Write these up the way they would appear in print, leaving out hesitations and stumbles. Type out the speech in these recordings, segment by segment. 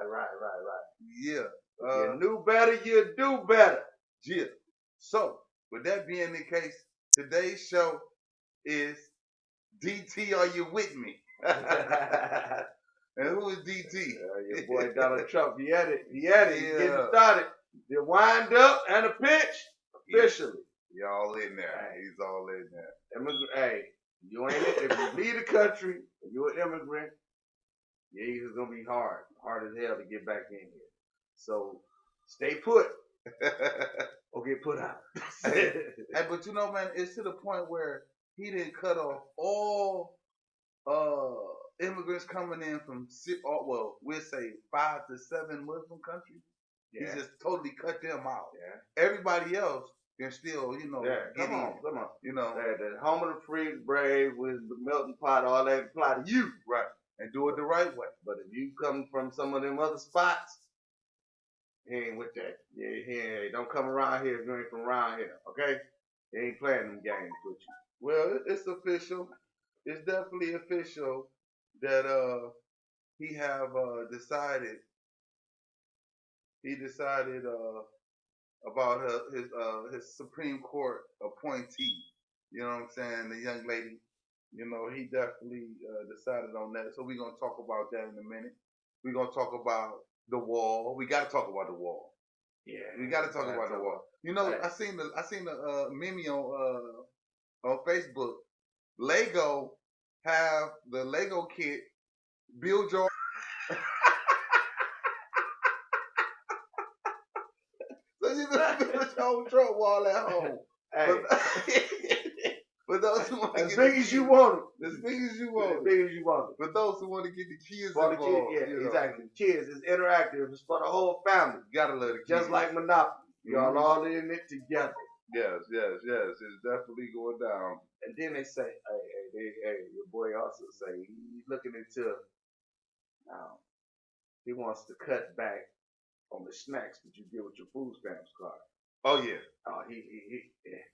Right. Yeah. You knew better, you do better. Yeah. So, with that being the case, today's show is DT, are you with me? And who is DT? Your boy Donald Trump. He had it. He's getting Yeah. started. The wind up and a pitch officially. Y'all in there. He's all in there. Hey, you ain't it. If you leave the country, if you're an immigrant, it's gonna be hard as hell to get back in here. So stay put or get put out. Hey, but you know, man, it's to the point where he didn't cut off all immigrants coming in from we'll say 5 to 7 Muslim countries. Yeah. He just totally cut them out. Yeah. Everybody else can still, come on. The home of the free, brave, with the melting pot, all that apply to you. Right. And do it the right way. But if you come from some of them other spots, he ain't with that. Yeah, don't come around here if you ain't from around here, okay? They ain't playing them games with you. Well, it's official. It's definitely official that he have decided. He decided about his Supreme Court appointee. You know what I'm saying? The young lady. He definitely decided on that. So we're gonna talk about that in a minute. We're gonna talk about the wall. We gotta talk about the wall. Yeah, we gotta talk about the wall. I seen the meme on Facebook. Lego have the Lego kit build your so you can build your own truck wall at home. Hey. For those who want to as big as you want it. As big as you want it. As big as you want it. For those who want to get the kids involved. Exactly. The kids, it's interactive. It's for the whole family. Gotta let it. Just like Monopoly. Y'all all in it together. Yes. It's definitely going down. And then they say, hey, your boy also say he's looking into he wants to cut back on the snacks that you get with your food stamps card. Oh yeah. Yeah.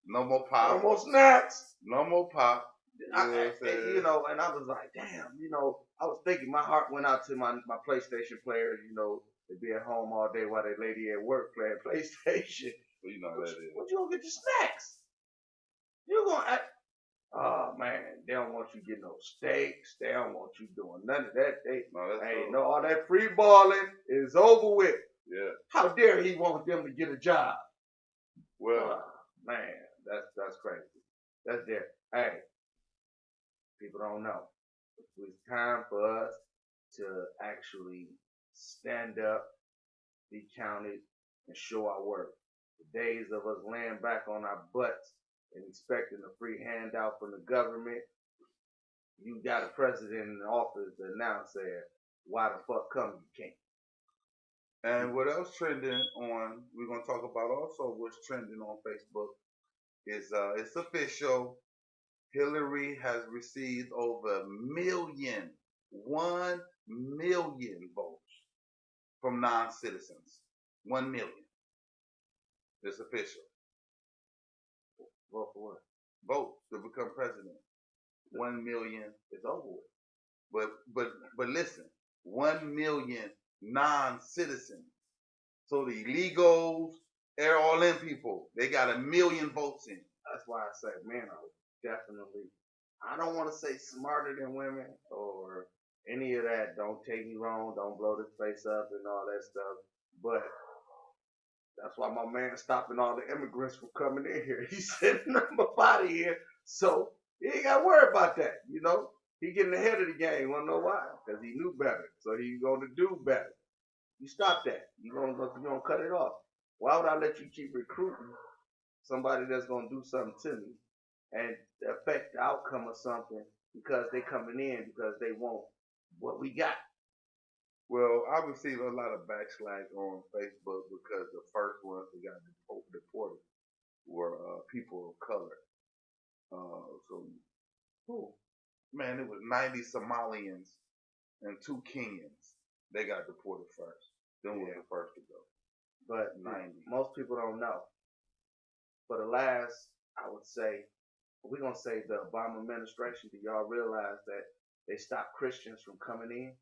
No more pop. No more snacks. No more pop. And I was like, damn, I was thinking, my heart went out to my PlayStation players, they be at home all day while they lady at work playing PlayStation. Well, you know how that is. What you gonna get your snacks? You gonna act. Oh man, they don't want you getting no steaks. They don't want you doing none of that. All that free balling is over with. Yeah. How dare he want them to get a job? Well, man, that's crazy. That's there. Hey, people don't know. It's time for us to actually stand up, be counted, and show our work. The days of us laying back on our butts and expecting a free handout from the government, you got a president in office that now said, why the fuck come you can't? And what else trending on, we're going to talk about also what's trending on Facebook is it's official. Hillary has received over 1 million votes from non-citizens. 1 million. It's official. Vote for what? Vote to become president. 1 million is over with. But listen, 1 million non-citizens. So the illegals, all them people, they got 1 million votes in. That's why I say, man, definitely. I don't want to say smarter than women or any of that. Don't take me wrong. Don't blow this face up and all that stuff. But that's why my man stopping all the immigrants from coming in here. He sending them up out of here. So he ain't got to worry about that. He getting ahead of the game. Want to know why? Because he knew better. So he's going to do better. You stop that. You're going to cut it off. Why would I let you keep recruiting somebody that's going to do something to me and affect the outcome of something because they coming in because they want what we got? Well, I received a lot of backslash on Facebook because the first ones that got deported were people of color. Man, it was 90 Somalians and 2 Kenyans. They got deported first. Them were the first to go. But 90. Most people don't know. For the last, I would say, we're going to say the Obama administration, do y'all realize that they stopped Christians from coming in?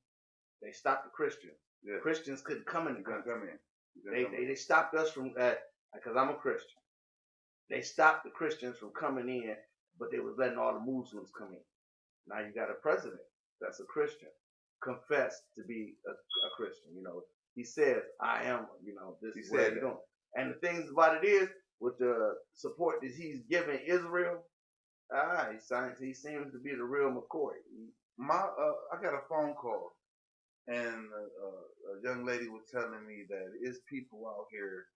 They stopped the Christians. Yeah. Christians couldn't come in the You couldn't country. come in. They stopped us from because I'm a Christian. They stopped the Christians from coming in, but they was letting all the Muslims come in. Now you got a president that's a Christian, confessed to be a Christian. You know, he says, "I am." You know, this is what he's doing. And the things about it is, with the support that he's giving Israel, he seems to be the real McCoy. I got a phone call, and a young lady was telling me that it's people out here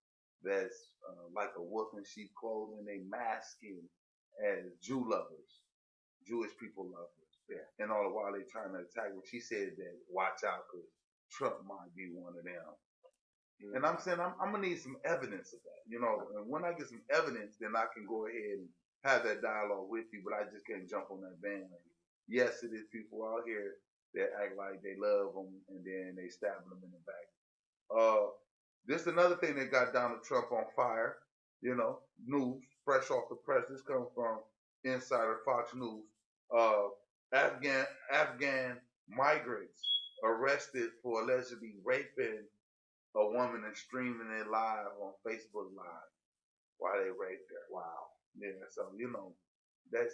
that's like a wolf in sheep clothing. They masking as Jew lovers, Jewish people lovers. Yeah. And all the while they trying to attack me. She said that watch out because Trump might be one of them. Mm-hmm. And I'm saying I'm gonna need some evidence of that. You know, and when I get some evidence, then I can go ahead and have that dialogue with you. But I just can't jump on that bandwagon. Yes, it is people out here that act like they love them and then they stabbing them in the back. This another thing that got Donald Trump on fire. You know, news fresh off the press. This comes from Insider Fox News. Afghan migrants arrested for allegedly raping a woman and streaming it live on Facebook Live while they raped her. Wow. Yeah, so you know, that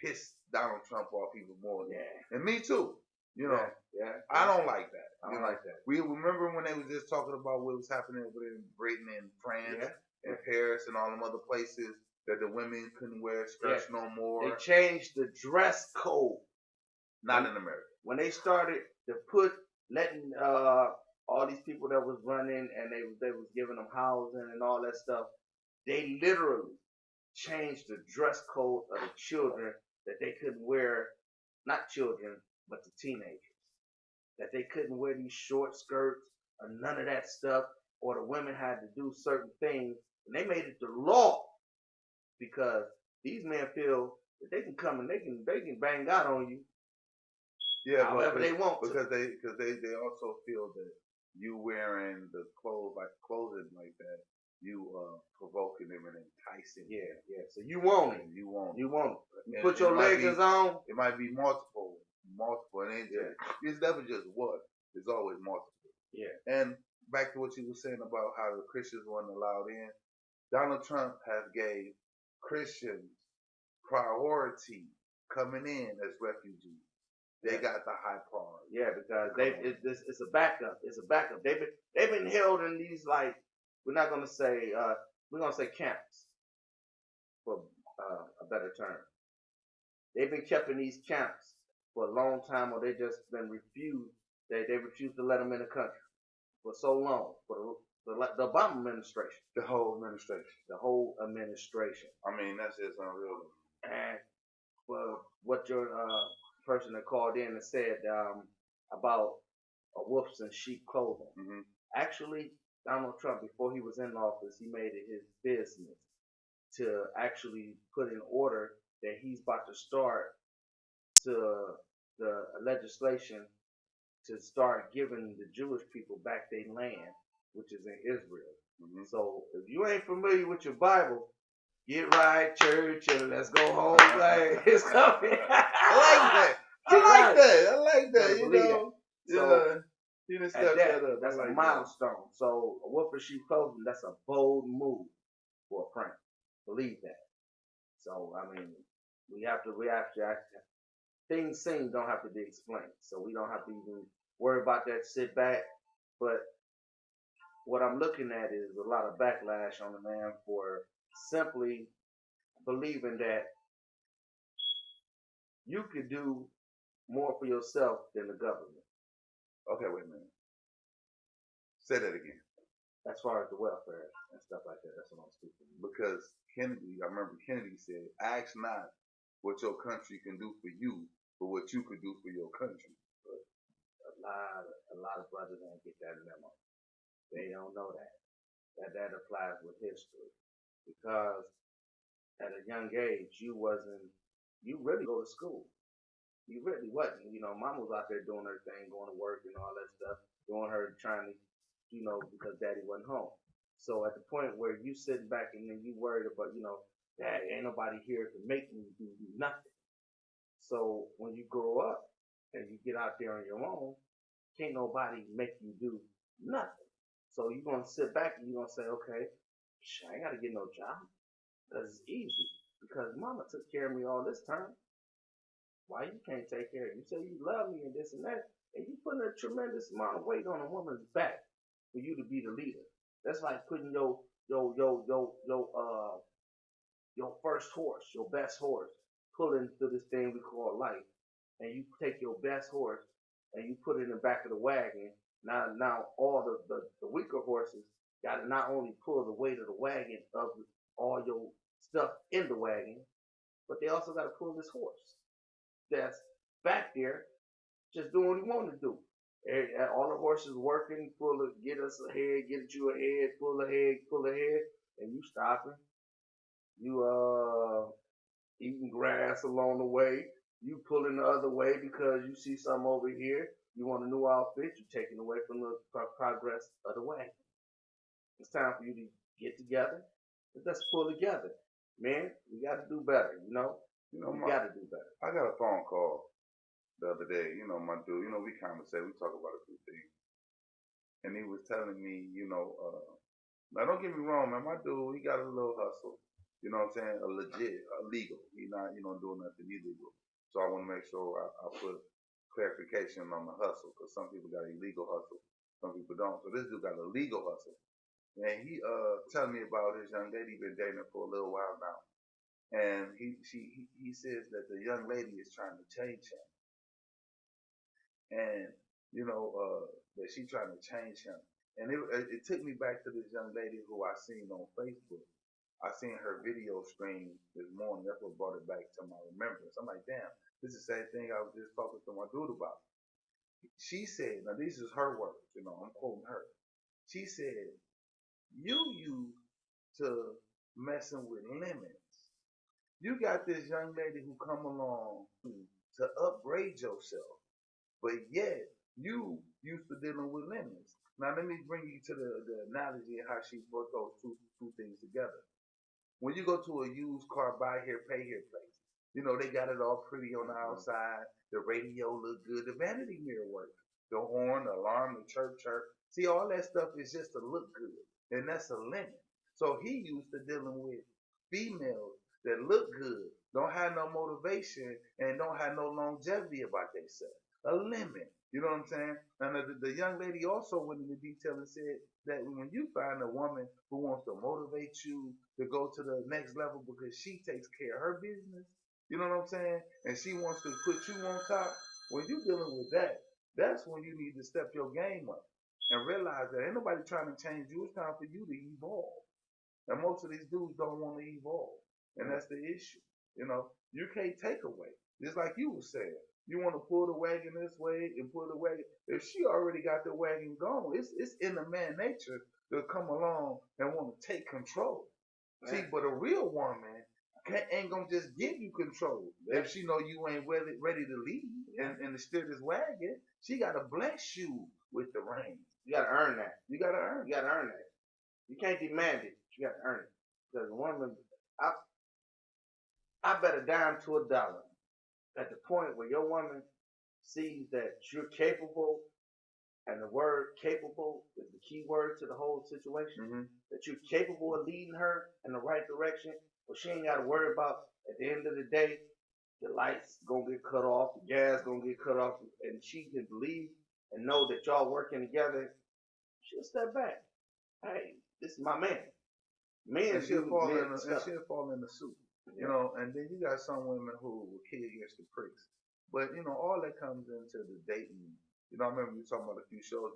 pissed Donald Trump off even more. Yeah. And me too. You know, yeah. I don't like that. I don't like that. We remember when they was just talking about what was happening over in Britain and France and Paris and all them other places that the women couldn't wear skirts no more. They changed the dress code. Not in America. When they started to letting all these people that was running and they was giving them housing and all that stuff, they literally changed the dress code of the children that they couldn't wear, not children, but the teenagers. That they couldn't wear these short skirts or none of that stuff, or the women had to do certain things. And they made it the law because these men feel that they can come and they can bang out on you. Yeah, however they want to. Because they also feel that you wearing the clothing like that, you provoking them and enticing. Yeah. So you want it. You want it. You put your leggings on. It might be multiple, and it's never just one. It's always multiple. Yeah. And back to what you were saying about how the Christians weren't allowed in. Donald Trump has gave Christians priority coming in as refugees. They got the high priority. Yeah, because it's a backup. It's a backup. They've been held in these, like, we're gonna say camps for a better term. They've been kept in these camps for a long time, or they just been refused. They refused to let them in the country for so long. For the Obama administration. The whole administration. I mean, that's just unreal. And for what your person that called in and said about wolves in sheep clothing. Mm-hmm. Actually, Donald Trump, before he was in office, he made it his business to actually put in order that he's about to start to the legislation to start giving the Jewish people back their land, which is in Israel. Mm-hmm. So if you ain't familiar with your Bible, get right, church, and let's go home. Like, it's coming. I like that. You know. So, that's a milestone. So a wolf in sheep clothing, that's a bold move for a prince. Believe that. So I mean, we have to things seen don't have to be explained. So we don't have to even worry about that, sit back. But what I'm looking at is a lot of backlash on the man for simply believing that you could do more for yourself than the government. Okay, wait a minute. Say that again. As far as the welfare and stuff like that, that's what I'm speaking. Because I remember Kennedy said, ask not what your country can do for you, but what you could do for your country. But a lot of brothers don't get that memo. They don't know that. That applies with history. Because at a young age, you really go to school. You really wasn't. You know, mom was out there doing her thing, going to work and all that stuff, doing her trying to, because daddy wasn't home. So at the point where you sitting back and then you worried about, dad, ain't nobody here to make me do nothing. So when you grow up and you get out there on your own, can't nobody make you do nothing. So you're gonna sit back and you're gonna say, okay, I ain't gotta get no job because it's easy. Because mama took care of me all this time. Why you can't take care of me? You say you love me and this and that, and you putting a tremendous amount of weight on a woman's back for you to be the leader. That's like putting your first horse, your best horse, pulling through this thing we call life, and you take your best horse and you put it in the back of the wagon. Now all the weaker horses got to not only pull the weight of the wagon of all your stuff in the wagon, but they also got to pull this horse that's back there just doing what he want to do. And all the horses working, get us ahead, get you ahead, pull ahead, and you stopping. You eating grass along the way. You pulling the other way because you see something over here. You want a new outfit. You taking away from the progress of the way. It's time for you to get together. Let's pull together, man. We got to do better. We got to do better. I got a phone call the other day. My dude. We conversate. We talk about a few things, and he was telling me, now don't get me wrong, man. My dude, he got a little hustle. You know what I'm saying? A legit, legal. He not, doing nothing illegal. So I want to make sure I put clarification on the hustle because some people got illegal hustle, some people don't. So this dude got a legal hustle, and he telling me about his young lady been dating for a little while now, and he says that the young lady is trying to change him, and that she trying to change him, and it took me back to this young lady who I seen on Facebook. I seen her video stream this morning. That's what brought it back to my remembrance. I'm like, damn, this is the same thing I was just talking to my dude about. She said, now these is her words, I'm quoting her. She said, you used to messing with lemons. You got this young lady who come along to upgrade yourself, but yet you used to dealing with lemons. Now let me bring you to the analogy of how she brought those two things together. When you go to a used car, buy here, pay here place, they got it all pretty on the outside. The radio look good. The vanity mirror works. The horn, the alarm, the chirp. See, all that stuff is just to look good. And that's a limit. So he used to dealing with females that look good, don't have no motivation, and don't have no longevity about themselves. A limit. You know what I'm saying? And the young lady also went into detail and said that when you find a woman who wants to motivate you to go to the next level because she takes care of her business, you know what I'm saying? And she wants to put you on top, when you're dealing with that, that's when you need to step your game up and realize that ain't nobody trying to change you. It's time for you to evolve. And most of these dudes don't want to evolve. And that's the issue. You can't take away. Just like you were saying. You want to pull the wagon this way and pull the wagon. If she already got the wagon going, it's in the man nature to come along and want to take control. Man. See, but a real woman ain't gonna just give you control. If she know you ain't ready to lead and to steer this wagon, she gotta bless you with the reins. You gotta earn that. You gotta earn that. You can't demand it. You gotta earn it. Because a woman, I bet a dime to a dollar at the point where your woman sees that you're capable, and the word capable is the key word to the whole situation, that you're capable of leading her in the right direction, but she ain't got to worry about at the end of the day, the lights gonna get cut off, the gas gonna get cut off, and she can believe and know that y'all working together, she'll step back. Hey, this is my man. And she'll fall in the suit. And then you got some women who will kick against the pricks. But all that comes into the dating. I remember you talking about a few shows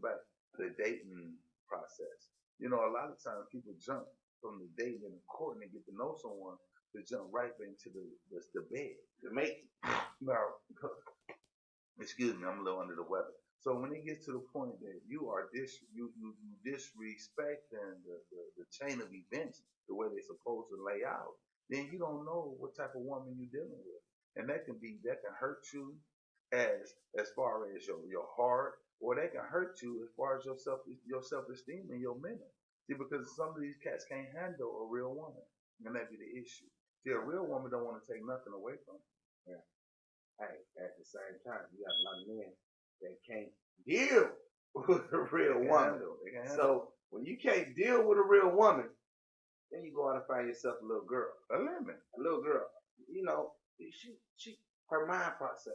back, the dating process. A lot of times people jump from the dating and the courting and get to know someone to jump right into the bed, the mate. Now, excuse me, I'm a little under the weather. So when it gets to the point that you are disrespecting the chain of events the way they're supposed to lay out, then you don't know what type of woman you're dealing with, and that can hurt you as far as your heart, or that can hurt you as far as your self-esteem and your mental. See, because some of these cats can't handle a real woman, and that be the issue. See, a real woman don't want to take nothing away from you. Yeah. Hey, at the same time, you got a lot of men that can't deal with a real woman. So when you can't deal with a real woman, then you go out and find yourself a little girl. A little girl. You know, she her mind process.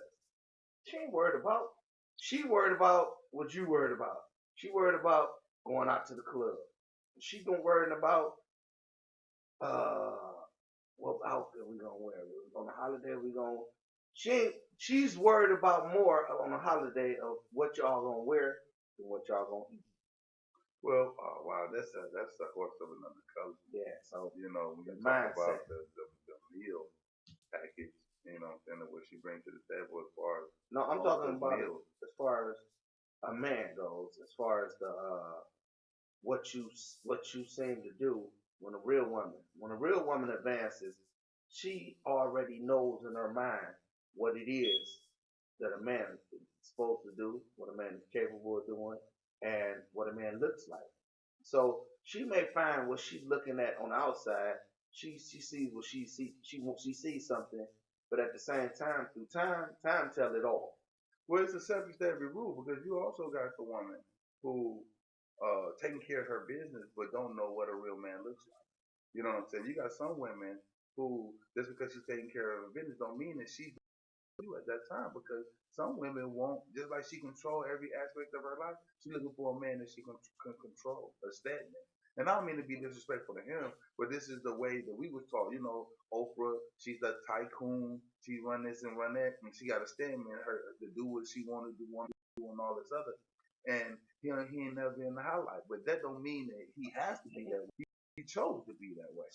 She ain't worried about. She worried about what you worried about. She worried about going out to the club. She gonna worrying about what outfit we gonna wear. On the holiday we gonna she's worried about more on the holiday of what y'all gonna wear than what y'all gonna eat. Well, wow, that's a horse of another color. Yeah, so when you talk mindset. about the meal package, and what she brings to the table as far as I'm talking about meals. As far as a man goes, as far as the what you seem to do when a real woman advances, she already knows in her mind what it is that a man is supposed to do, what a man is capable of doing, and what a man looks like. So she may find what she's looking at on the outside. She sees what she sees something, but at the same time, through time tell it all. Well, it's exceptions to every rule because you also got the woman who taking care of her business but don't know what a real man looks like. You know what I'm saying? You got some women who just because she's taking care of her business don't mean that she's you at that time because some women won't, just like she control every aspect of her life, she's looking for a man that she can control, a stagnant. And I don't mean to be disrespectful to him, but this is the way that we was taught. Oprah, she's a tycoon. She run this and run that, and she got a statement her to do what she wanted to do, and all this other. And he ain't never been in the highlight, but that don't mean that he has to be that way. He chose to be that way.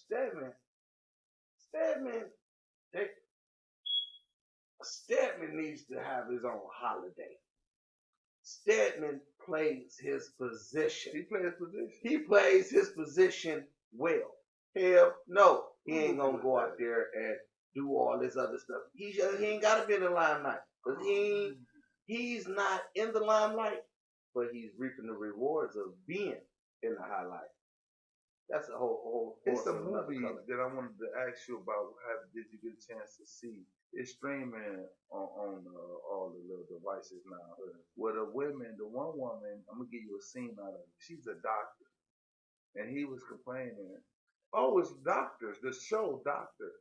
Stedman needs to have his own holiday. Stedman plays his position. He plays his position well. Hell no, he ain't gonna go out there and do all this other stuff. He ain't gotta be in the limelight. Because he's not in the limelight, but he's reaping the rewards of being in the highlight. That's a whole. It's a movie that I wanted to ask you about. Did you get a chance to see? It's streaming on all the little devices now. Where the one woman, I'm gonna give you a scene out of it. She's a doctor, and he was complaining. Oh, it's doctors. The show Doctor,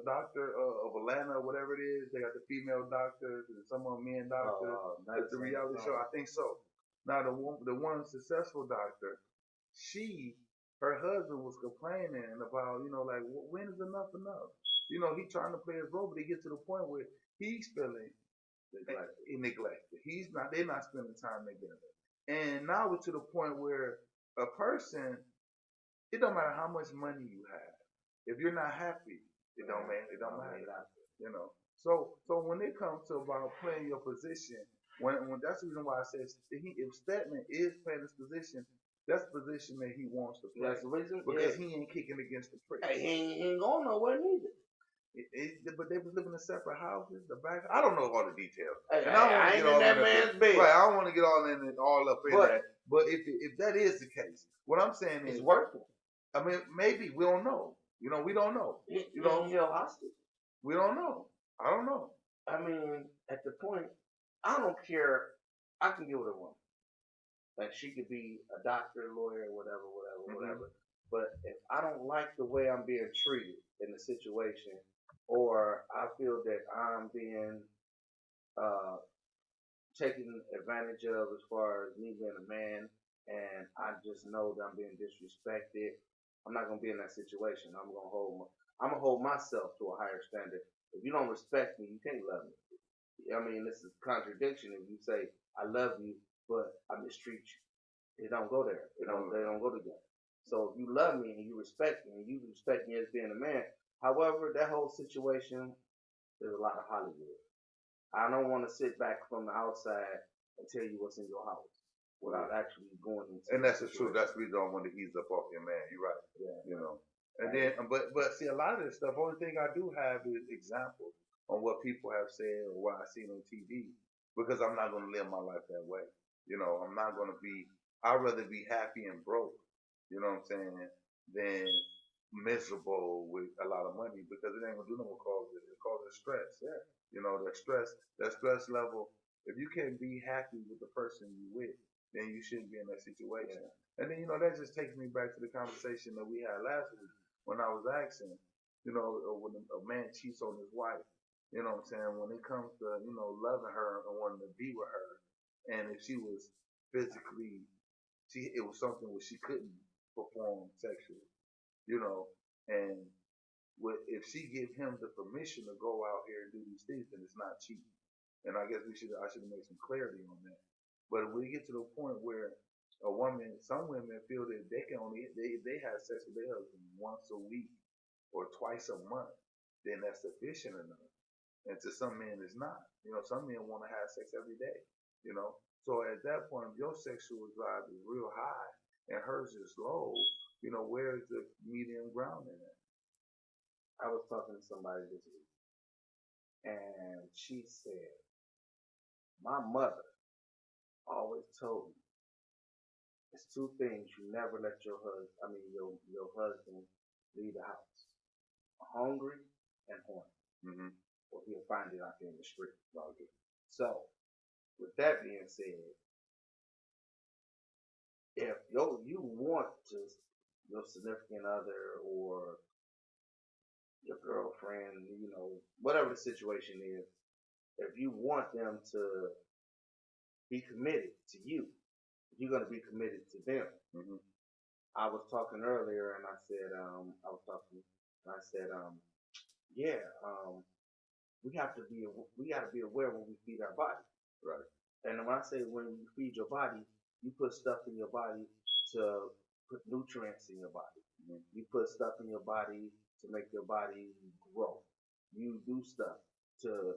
Doctor of Atlanta, whatever it is. They got the female doctors and some of them men doctors. It's the reality show. I think so. Now the one successful doctor, her husband was complaining about, like, when is enough enough? He trying to play his role, but he gets to the point where he's feeling neglected. They're not spending time together. And now we're to the point where a person, it don't matter how much money you have. If you're not happy, it don't matter. So when it comes to about playing your position, when that's the reason why I said if Stedman is playing this position, that's the position that he wants to play. That's the reason because he ain't kicking against the prick. Hey, he ain't going nowhere neither. But they was living in separate houses. I don't know all the details. And I ain't in that man's bed. Right, I don't want to get all up in that. But if that is the case, what I'm saying is it's working. I mean, maybe we don't know. We don't know. Held hostage. We don't know. I don't know. I mean, at the point, I don't care. I can get with a woman. Like she could be a doctor, lawyer, whatever. But if I don't like the way I'm being treated in the situation, or I feel that I'm being taken advantage of as far as me being a man, and I just know that I'm being disrespected, I'm not gonna be in that situation. I'm gonna hold myself to a higher standard. If you don't respect me, you can't love me. I mean, this is contradiction if you say I love you, but I mistreat you. It don't go there. They don't go together. So if you love me and you respect me and you respect me as being a man, however, that whole situation, there's a lot of Hollywood. I don't want to sit back from the outside and tell you what's in your house without actually going into. And that's the truth. That's the reason I want to ease up off your man. You're right. Yeah. And then, but see, a lot of this stuff. Only thing I do have is examples on what people have said or what I've seen on TV, because I'm not going to live my life that way. I'm not going to be. I'd rather be happy and broke. You know what I'm saying? Than miserable with a lot of money, because it ain't gonna do no more cause it. It causes stress. Yeah. That stress level If you can't be happy with the person you with, then you shouldn't be in that situation. Yeah. And then that just takes me back to the conversation that we had last week when I was asking, when a man cheats on his wife. You know what I'm saying? When it comes to loving her and wanting to be with her, and if she was physically, it was something where she couldn't perform sexually, and if she give him the permission to go out here and do these things, then it's not cheating. And I guess I should have made some clarity on that. But when we get to the point where some women feel that they can they have sex with their husband once a week or twice a month, then that's sufficient enough. And to some men, it's not. Some men want to have sex every day. So at that point, if your sexual drive is real high and hers is low, where is the medium ground in that? I was talking to somebody this week, and she said, "My mother always told me it's two things you never let your husband leave the house: hungry and horny, Mm-hmm. or he'll find it out there in the street." Okay. So, with that being said, if you want your significant other or your girlfriend, whatever the situation is, if you want them to be committed to you, you're going to be committed to them. Mm-hmm. I was talking earlier, and I said, yeah, we got to be aware when we feed our body. Right. And when I say when you feed your body, you put stuff in your body to put nutrients in your body. Mm-hmm. You put stuff in your body to make your body grow. You do stuff to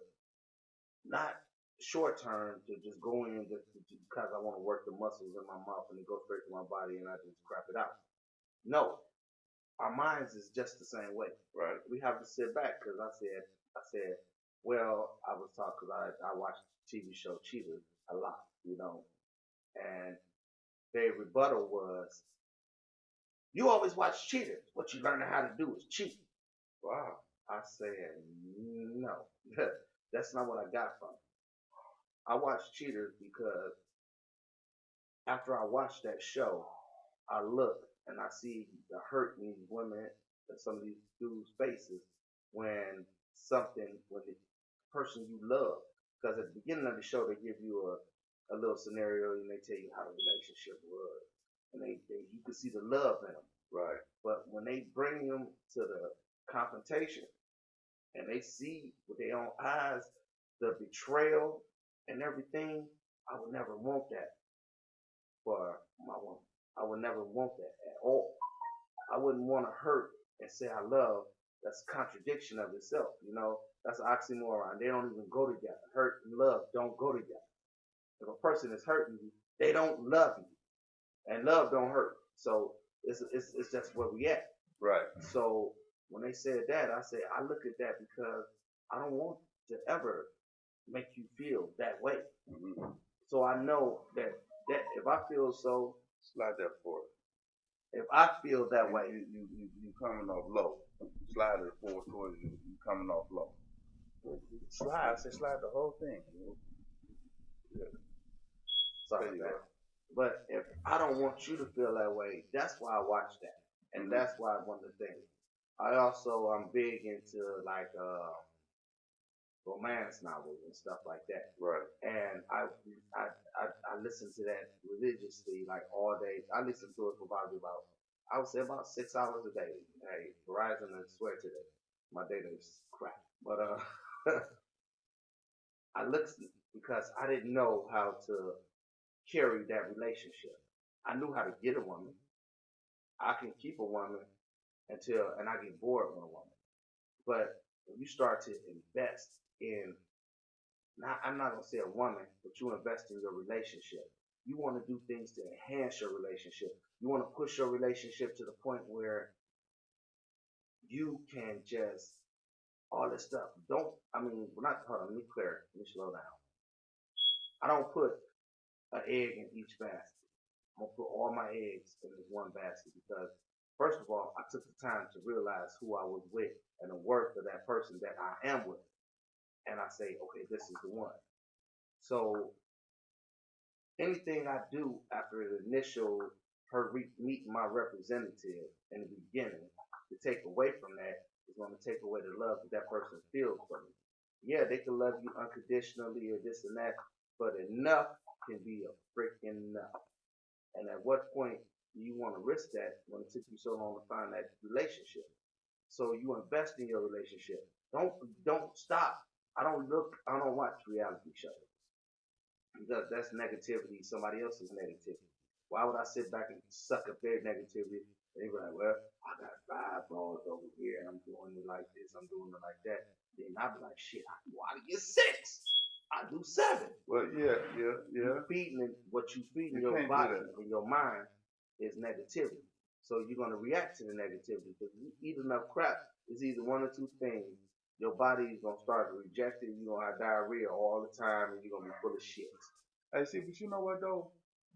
not short term to just go in just because I want to work the muscles in my mouth and it goes straight to my body and I just crap it out. No, our minds is just the same way. Right. We have to sit back because I said, well, I was talking because I watched the TV show Cheaters a lot, and their rebuttal was, "You always watch Cheaters. What you learning how to do is cheat." Wow. I said, no, that's not what I got from it. I watched Cheaters because after I watched that show, I look and I see the hurt in these women and some of these dudes' faces when the person you love, because at the beginning of the show they give you a little scenario and they tell you how the relationship was, and you can see the love in them. Right. But when they bring them to the confrontation and they see with their own eyes the betrayal and everything, I would never want that for my woman. I would never want that at all. I wouldn't want to hurt and say I love. That's a contradiction of itself, That's an oxymoron. They don't even go together. Hurt and love don't go together. If a person is hurting you, they don't love you, and love don't hurt. So it's just where we at. Right. So when they said that, I said I look at that because I don't want to ever make you feel that way. Mm-hmm. So I know that if I feel so, slide that forward. If I feel that way, you coming off low. Slide it forward towards you. You coming off low. Slide. I said slide the whole thing. Yeah. Sorry about that. But if I don't want you to feel that way, that's why I watch that, and mm-hmm. That's why one of the things. I'm big into like romance novels and stuff like that. Right. And I listen to that religiously, like all day. I listen to it for probably I would say about 6 hours a day. Hey, Verizon, I swear to that. My data is crap. But I listened because I didn't know how to carry that relationship. I knew how to get a woman. I can keep a woman and I get bored with a woman. But when you start to invest in, I'm not going to say a woman, but you invest in your relationship. You want to do things to enhance your relationship. You want to push your relationship to the point where you can just, all this stuff. Hold on, let me clear, let me slow down. I don't put an egg in each basket. I'm going to put all my eggs in this one basket because, first of all, I took the time to realize who I was with and the worth of that person that I am with. And I say, okay, this is the one. So anything I do after the initial meeting my representative in the beginning to take away from that is going to take away the love that person feels for me. Yeah, they can love you unconditionally or this and that, but enough can be a freaking enough. And at what point do you want to risk that when it took you so long to find that relationship? So you invest in your relationship. Don't stop. I don't watch reality shows because that's negativity, somebody else's negativity. Why would I sit back and suck up their negativity? And they be like, well, I got 5 balls over here and I'm doing it like this, I'm doing it like that. Then I'd be like, shit, why do you get 6? I do 7. Well, yeah. You feeding it, what you feeding You your can't do body that. and your mind is negativity. So you're gonna react to the negativity because you eat enough crap. It's either one or two things. Your body is gonna start to reject it. You're gonna have diarrhea all the time, and you're gonna be full of shit. I see, but you know what though?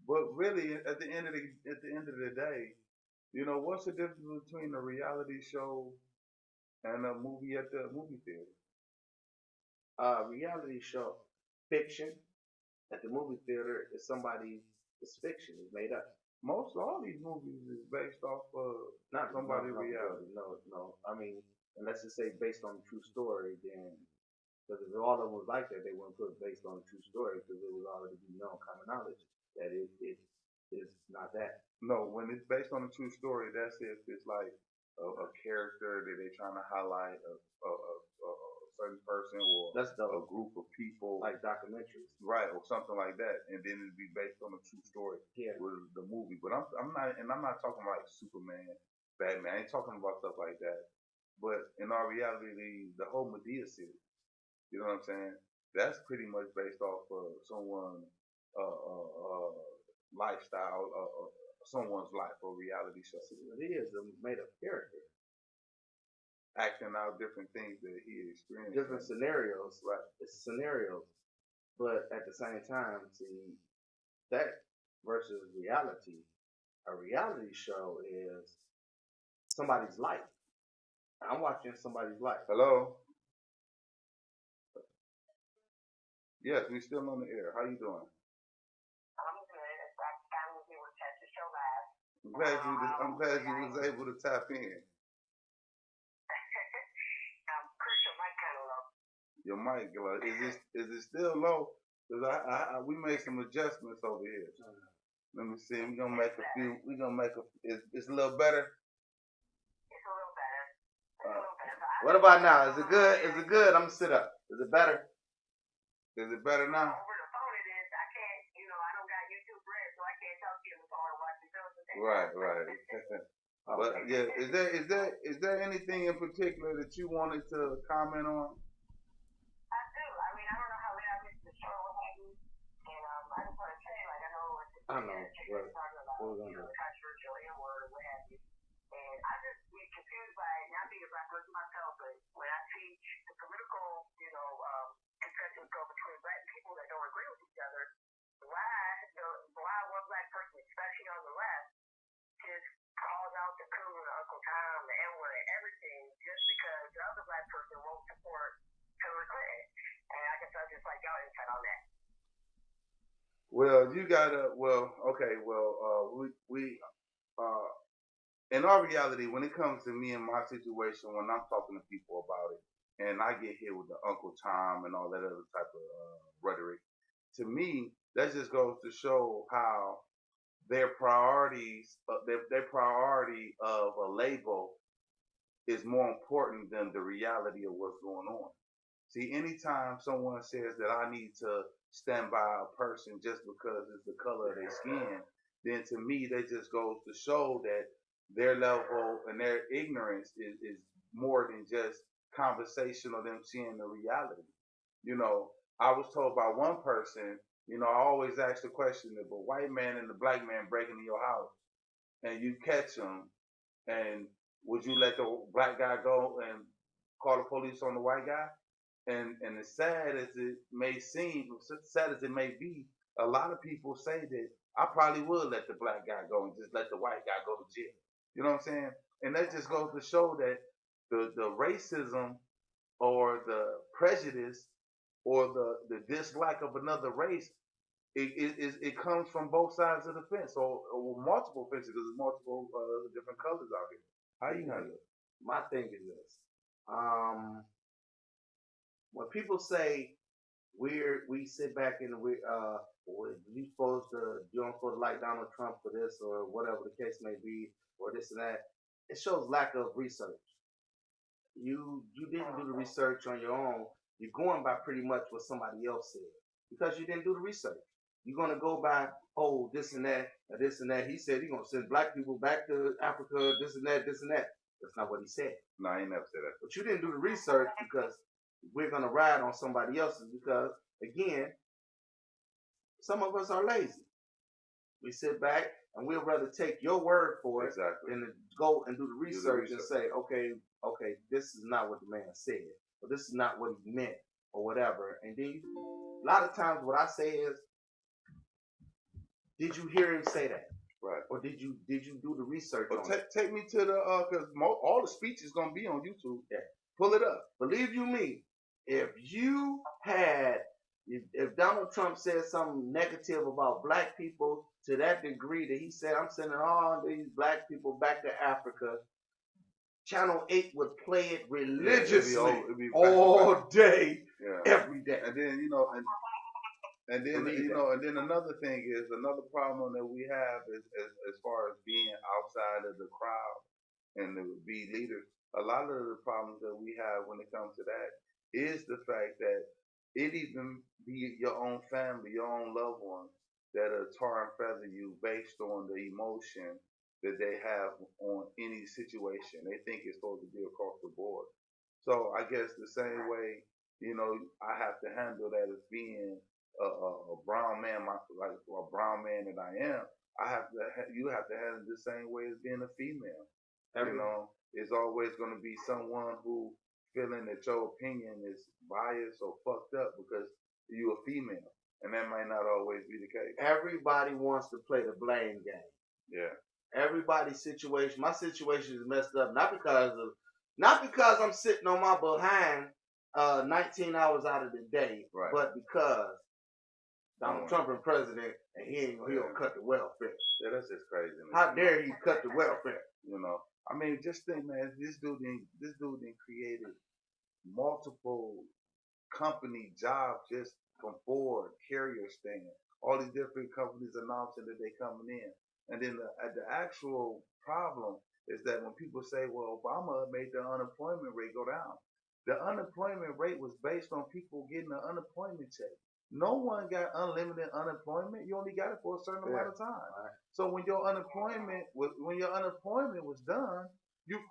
But really, at the end of the day, you know, what's the difference between a reality show and a movie at the movie theater? Reality show, fiction at the movie theater is somebody. It's fiction. It's made up. Most all these movies is based off of Not somebody no, reality. no. I mean, unless it's say based on a true story, then because if all of them was like that, they wouldn't put based on a true story because it was already be known common knowledge that it is not that. No, when it's based on a true story, that's if it's like a character that they're trying to highlight a certain person or That's a dope. group of people, Like documentaries. right, or something like that, and then it'd be based on a true story Yeah. with the movie. But I'm not talking like Superman, Batman. I ain't talking about stuff like that. But in our reality, the whole Medea series, you know what I'm saying? That's pretty much based off of someone lifestyle, someone's life or reality show, It is a made up character. acting out different things that he experienced. Different scenarios. Right. It's scenarios. But at the same time, see, that versus reality, a reality show is somebody's life. I'm watching somebody's life. Hello? Yes, we still on the air. How you doing? I'm good. It's like time we were test the show last. I'm glad you was able to tap in. Chris, your mic kind of low. Your mic, is it still low? Cause we made some adjustments over here. Let me see. We're gonna make a few. We're gonna make a. It's a little better. It's a little better. It's a little better. What about now? Is it good? Is it good? I'm gonna sit up. Is it better? Is it better now? Over the phone it is. I can't, I don't got YouTube Red, so I can't talk to you on the phone and watch the show. Right. But yeah, is there anything in particular that you wanted to comment on? I do. I mean, I don't know how late I missed the show or what have you. And I just want to say, like, I know what I know. you're talking about, What we're gonna do. controversial N-word or what have you. And I just get confused by it, not being a black person myself, but when I see the political, discussions go between black people that don't agree with each other, why one black person, especially on the left, just calls out the coon, the Uncle Tom, the N-word, and everything just because the other black person won't support Hillary Clinton. And I guess I just like y'all insight on that. Well, you gotta. Well, okay. Well, we in our reality, when it comes to me and my situation, when I'm talking to people about it, and I get hit with the Uncle Tom and all that other type of rhetoric, to me, that just goes to show how their priorities, their priority of a label is more important than the reality of what's going on. See, anytime someone says that I need to stand by a person just because it's the color of their skin, then to me that just goes to show that their level and their ignorance is more than just conversation or them seeing the reality. I was told by one person, I always ask the question: if a white man and a black man break into your house and you catch them, and would you let the black guy go and call the police on the white guy? And as sad as it may seem, sad as it may be, a lot of people say that I probably would let the black guy go and just let the white guy go to jail. You know what I'm saying? And that just goes to show that the racism or the prejudice or the dislike of another race, it comes from both sides of the fence, or multiple fences, because there's multiple different colors out here. How you handle it? My thing is this. When people say we sit back and you don't supposed to like Donald Trump for this or whatever the case may be or this and that, it shows lack of research. You didn't do the research on your own. You're going by pretty much what somebody else said because you didn't do the research. You're gonna go by this and that, or this and that. He said he's gonna send black people back to Africa, this and that, this and that. That's not what he said. No, I ain't never said that. But you didn't do the research because we're gonna ride on somebody else's because again, some of us are lazy. We sit back and we'll rather take your word for it than to go and do the research and say, okay, this is not what the man said, or this is not what he meant, or whatever. And then a lot of times what I say is, did you hear him say that? Right. Or did you do the research on it? Take me to the, because all the speech is going to be on YouTube. Yeah. Pull it up. Believe you me, if Donald Trump said something negative about black people to that degree that he said, I'm sending all these black people back to Africa, Channel 8 would play it religiously all day, every day. And then, and then another thing is, another problem that we have is as far as being outside of the crowd and to be leaders. A lot of the problems that we have when it comes to that is the fact that it even be your own family, your own loved ones that are tar and feather you based on the emotion that they have on any situation. They think it's supposed to be across the board. So I guess the same way, I have to handle that as being a brown man, like a brown man that I am. You have to handle it the same way as being a female. It's always going to be someone who feeling that your opinion is biased or fucked up because you're a female, and that might not always be the case. Everybody wants to play the blame game. Yeah. Everybody's situation, my situation is messed up, not because I'm sitting on my behind 19 hours out of the day, right, but because Donald Trump is president and he'll cut the welfare. Yeah, that's just crazy. How dare he cut the welfare? I mean, just think, man, this dude created multiple company jobs just from Ford, Carrier stand, all these different companies announcing that they coming in. And then the actual problem is that when people say, well, Obama made the unemployment rate go down, the unemployment rate was based on people getting an unemployment check. No one got unlimited unemployment. You only got it for a certain amount of time. Right. So when your unemployment was done, you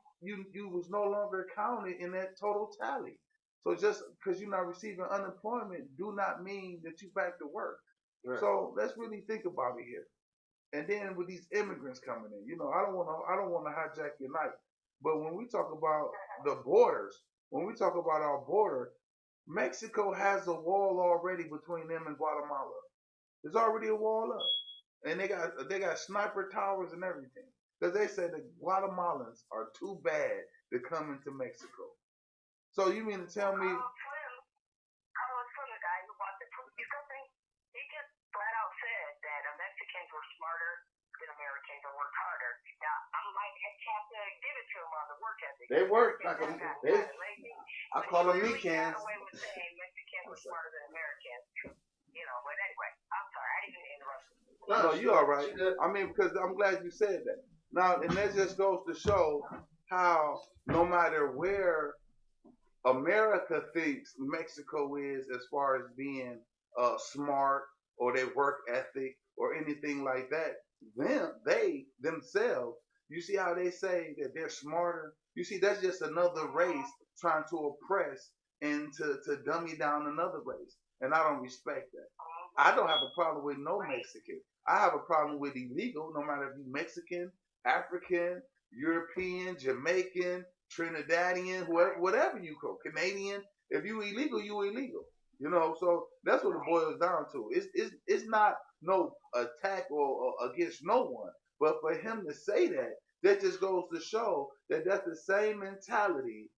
was no longer counted in that total tally. So just because you're not receiving unemployment do not mean that you back to work. Right. So let's really think about it here. And then with these immigrants coming in, I don't want to hijack your night, but when we talk about the borders, when we talk about our border, Mexico has a wall already between them and Guatemala. There's already a wall up, and they got sniper towers and everything because they say the Guatemalans are too bad to come into Mexico. So you mean to tell me? Were smarter than Americans and worked harder. Now, I might have to give it to them on the work ethic. They work like I call them meat cans. Got away with saying Mexicans were smarter than Americans. But anyway, I'm sorry, I didn't interrupt you. No, you all right. I mean, because I'm glad you said that. Now, and that just goes to show how no matter where America thinks Mexico is as far as being smart or their work ethic or anything like that, they themselves, you see how they say that they're smarter? You see, that's just another race trying to oppress and to dummy down another race. And I don't respect that. I don't have a problem with no Mexican. I have a problem with illegal, no matter if you're Mexican, African, European, Jamaican, Trinidadian, whatever you call, Canadian. If you illegal, you illegal. So that's what it boils down to. It's not no attack or against no one, but for him to say that just goes to show that that's the same mentality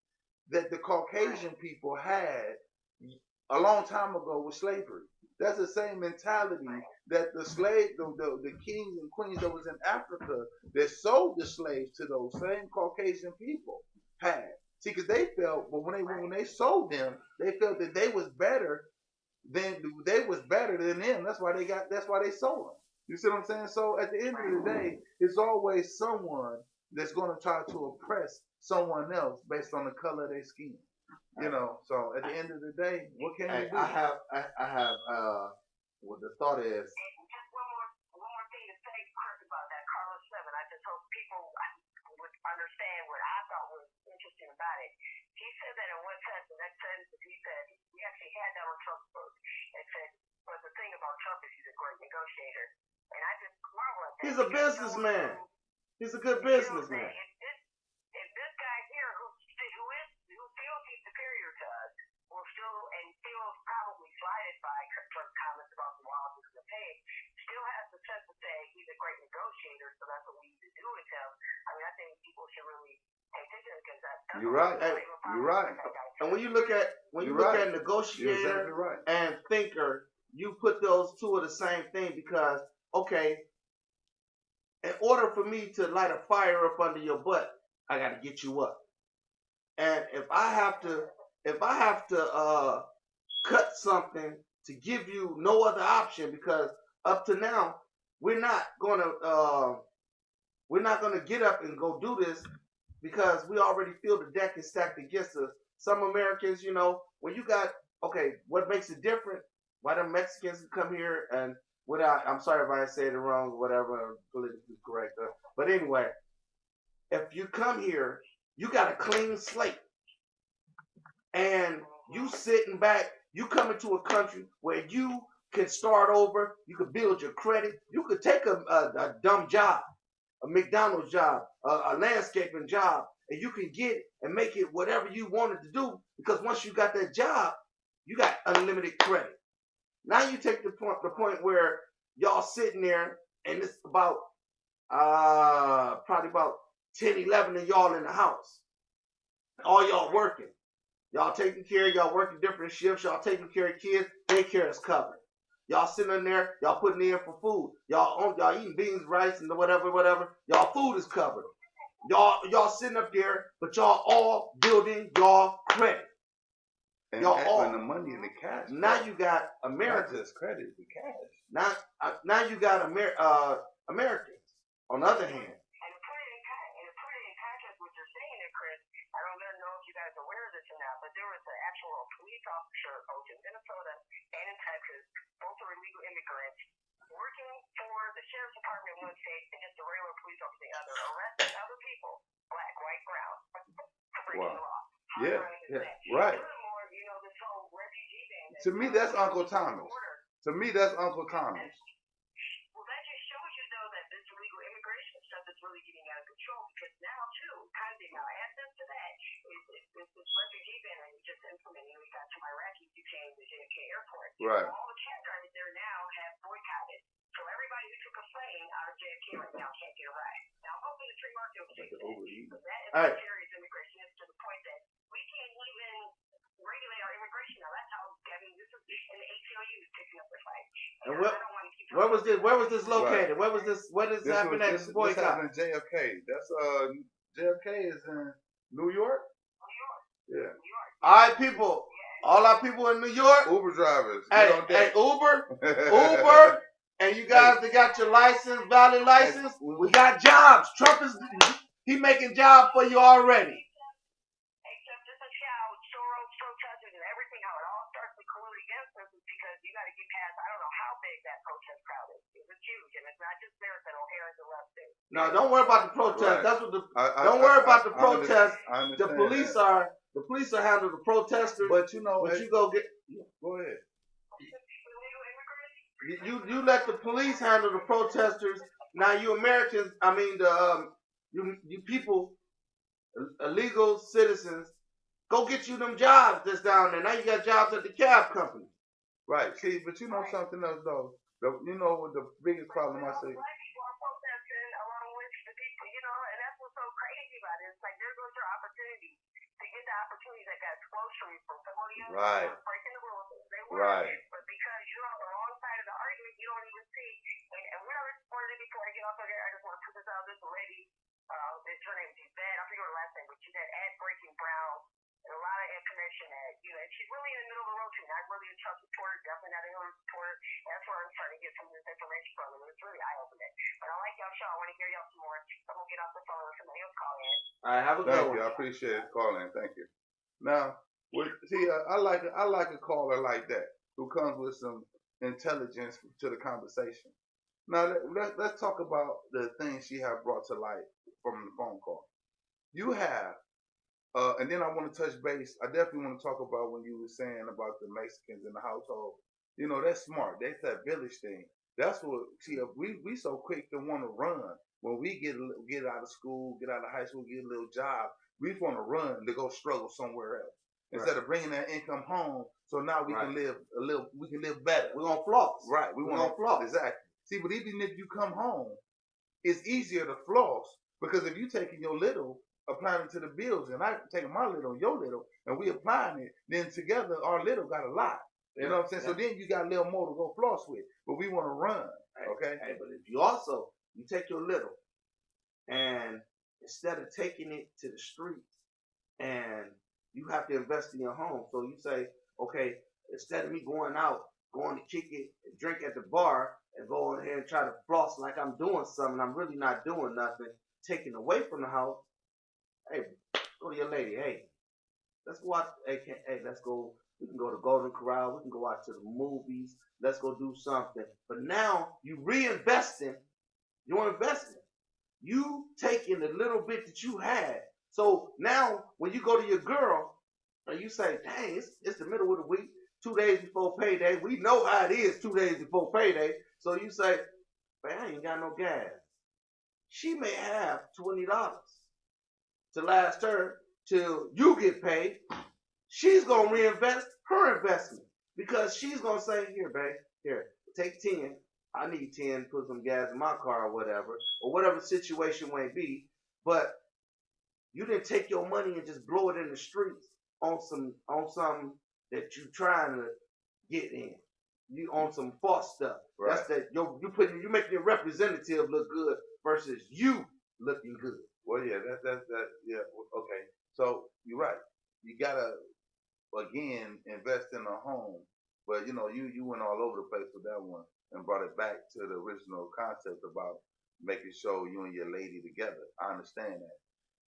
that the Caucasian people had a long time ago with slavery. That's the same mentality that the kings and queens that was in Africa that sold the slaves to those same Caucasian people had. See, because they felt, but when they sold them, they felt that they was better than them. That's why they sold them. You see what I'm saying? So at the end of the day, it's always someone that's going to try to oppress someone else based on the color of their skin. You know, so at the end of the day, what can you do? What the thought is. And just one more thing to say, Chris, about that Carlos 7. I just hope people would understand what I thought was interesting about it. He said that in one sentence, and that sentence, he said, we actually had that on Trump's book. It said, but the thing about Trump is he's a great negotiator. And I just marvel at that. He's a businessman. He's a good businessman. If this guy here who feels he's superior to us will still and feels probably slighted by Trump's comments about the laws and the pay, still has the sense to say he's a great negotiator, so that's what we need to do with him. I mean, I think people should really pay attention because that's You're right. You're right. And when you look at negotiator exactly right. and thinker, you put those two are the same thing because okay, in order for me to light a fire up under your butt, I got to get you up. And if I have to cut something to give you no other option, because up to now we're not gonna get up and go do this because we already feel the deck is stacked against us. Some Americans, you know, when you got what makes it different? Why the Mexicans come here and I'm sorry if I said it wrong or whatever, politically correct. But anyway, if you come here, you got a clean slate. And you sitting back, you come into a country where you can start over, you can build your credit, you could take a dumb job, a McDonald's job, a landscaping job, and you can get it and make it whatever you wanted to do because once you got that job, you got unlimited credit. Now you take the point where y'all sitting there and it's about probably about 10, 11 of y'all in the house. All y'all working. Y'all taking care, y'all working different shifts, y'all taking care of kids, daycare is covered. Y'all sitting in there, y'all putting in for food. Y'all eating beans, rice, and whatever. Y'all food is covered. Y'all sitting up there, but y'all all building y'all credit. And all the money in the cash. Now you got America. Not just credit, the cash. Now you got Americans. On the other hand. And to put it in context what you're saying there, Chris, I don't know if you guys are aware of this or not, but there was an actual police officer both in Minnesota and in Texas, both are illegal immigrants, working for the sheriff's department in one state and just a regular police officer in the other, arresting other people, black, white, brown, for breaking the law. Yeah, right. Furthermore, you know, this whole refugee thing. To me, that's Uncle Thomas. To me, that's Uncle Thomas. Well, that just shows you, though, that this illegal immigration stuff is really getting out of control because now, too, kind of now access to that is this refugee ban that we just implemented. We got some Iraqis who came to JFK Airport. Right. All the cab drivers there now have boycotted. So everybody who took a plane out of JFK right now can't get a ride. Now, hopefully the free market will fix that. But that is how serious immigration is to the point that we can't even regulate our immigration now. That's how, I mean, this is, and the ACLU is picking up the fight. And where was this located? Right. What is happening at this boycott? This happened in JFK. That's JFK is in New York. Yeah. All right, people. All our people in New York. Uber drivers. Hey, Uber. And you guys that got your license, valid license, we got jobs. Trump he making jobs for you already. Except this is how Soros, protesters, and everything, how it all starts to collude against us is because you got to get past, I don't know how big that protest crowd is. It's huge, and it's not just theirs that O'Hare is the left thing. No, don't worry about the protest. Right. That's what don't worry about the protest. The police are handling the protesters. But you know, you go get. Go ahead. You let the police handle the protesters. Now you Americans, I mean you people, illegal citizens, go get you them jobs that's down there. Now you got jobs at the cab company. Right. See, but you know something else though. You know what the biggest problem I see. Black people are protesting along with the people, you know, and that's what's so crazy about it. It's like there goes your opportunity to get the opportunity that got exposed from you from somebody else. Right. Breaking the rules. word. Right. But because you're on the wrong side of the argument, you don't even see. And one other one before I get off of there, I just want to put this out. This lady, this her name is Betta. I forget her last name, but she's at Breaking Brown. And a lot of information that, and she's really in the middle of the road too. Not really a Trump supporter, definitely not a Hillary supporter. And that's where I'm trying to get some of this information from. And it's really eye-opening. But I like y'all show. I want to hear y'all some more. So I'm going to get off the phone and somebody else call in. All right, have a good one. Thank you. I appreciate it calling. Thank you. Now, I like a caller like that who comes with some intelligence to the conversation. Now, let's talk about the things she have brought to light from the phone call. You have, and then I want to touch base. I definitely want to talk about when you were saying about the Mexicans in the household. That's smart. That's that village thing. That's what. See, we so quick to want to run when we get out of school, get out of high school, get a little job. We just want to run to go struggle somewhere else instead of bringing that income home. So now we can live a little. We can live better. We're gonna floss. Right. We want to floss. Exactly. See, but even if you come home, it's easier to floss because if you taking your little, applying it to the bills, and I taking my little, your little, and we applying it, then together our little got a lot. You know what I'm saying? Yeah. So then you got a little more to go floss with, but we want to run. Okay. Hey, but if you take your little, and instead of taking it to the streets, and you have to invest in your home, so you say, okay, instead of me going to kick it and drink at the bar and go in here and try to floss like I'm doing something, I'm really not doing nothing, taking away from the house. Hey, go to your lady. Hey, let's go out. Hey, let's go. We can go to Golden Corral. We can go out to the movies. Let's go do something. But now you reinvesting. You're investing. You taking the little bit that you had. So now when you go to your girl and you say, dang, it's the middle of the week, 2 days before payday. We know how it is 2 days before payday. So you say, man, I ain't got no gas. She may have $20 to last her till you get paid. She's going to reinvest her investment because she's going to say, here, babe, here, take 10. I need 10, put some gas in my car or whatever situation may be. But you didn't take your money and just blow it in the streets on something that you trying to get in. You on some false stuff. Right. That's that you making your representative look good versus you looking good. Well, yeah, that yeah, okay. So you're right. You gotta again invest in a home, but you went all over the place with that one and brought it back to the original concept about making sure you and your lady together. I understand that,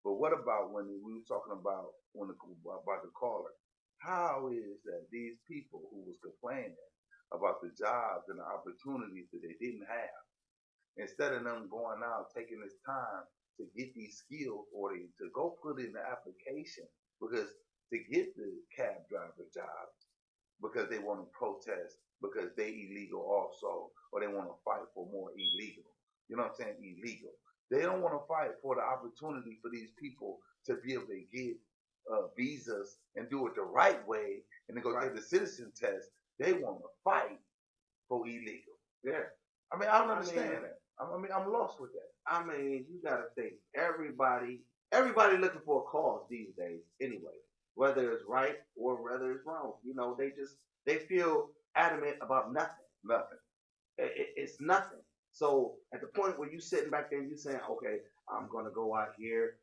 but what about when we were talking about about the caller? How is that these people who was complaining about the jobs and the opportunities that they didn't have, instead of them going out taking this time to get these skills or to go put in the application because to get the cab driver jobs because they want to protest because they illegal also or they want to fight for more illegal. You know what I'm saying? Illegal. They don't want to fight for the opportunity for these people to be able to get visas and do it the right way and then go take the citizen test. They want to fight for illegal. Yeah. I mean, I don't understand that. I'm lost with that. I mean, you gotta think everybody looking for a cause these days anyway, whether it's right or whether it's wrong. They feel adamant about nothing. It's nothing. So at the point where you sitting back there and you saying, okay, I'm gonna go out here,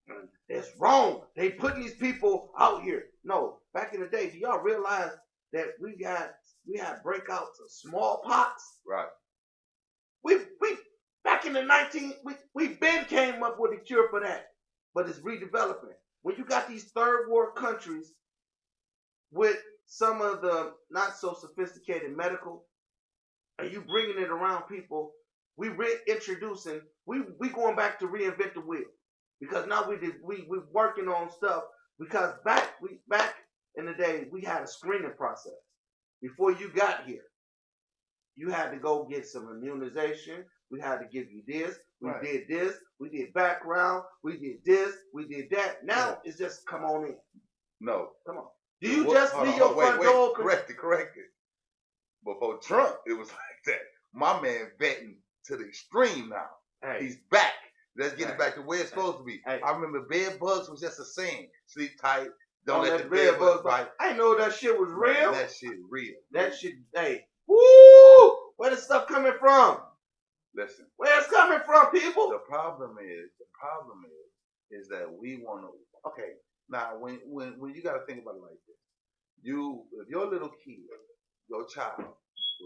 and it's wrong. They putting these people out here. No, back in the day, do y'all realize that we had breakouts of smallpox? Right. We back in the we been came up with a cure for that, but it's redeveloping. When you got these third world countries with some of the not so sophisticated medical, and you bringing it around people, we reintroducing, we going back to reinvent the wheel because now we working on stuff because back in the day we had a screening process before you got here. You had to go get some immunization. We had to give you this. We did this. We did background. We did this. We did that. Now it's just come on in. No. Come on. Do you just leave your front door? Correct it. Before Trump, it was like that. My man betting to the extreme now. Hey. He's back. Let's get it back to where it's supposed to be. Hey. I remember bed bugs was just a saying. Sleep tight, Don't on let that the bed bed bugs bite. bite. I didn't know that shit was real. That shit real. That shit, hey, woo! Where the stuff coming from? Listen. Where it's coming from, people? The problem is that we want to. Okay, now when you got to think about it like this, if your little kid, your child,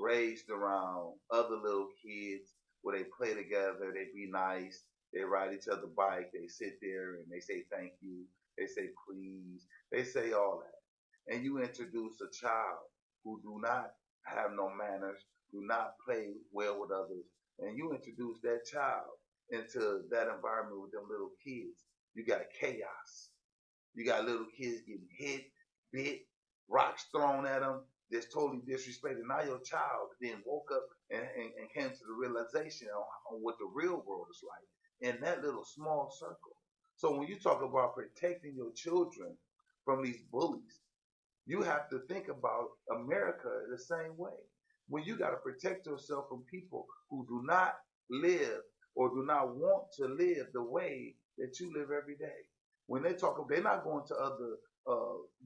raised around other little kids where they play together, they be nice, they ride each other bike, they sit there and they say thank you, they say please, they say all that, and you introduce a child who do not have no manners, do not play well with others, and you introduce that child into that environment with them little kids, you got chaos. You got little kids getting hit, bit, rocks thrown at them, just totally disrespected. Now your child then woke up and came to the realization on what the real world is like in that little small circle. So when you talk about protecting your children from these bullies, you have to think about America the same way. When you got to protect yourself from people who do not live or do not want to live the way that you live every day. When they talk, they're not going to other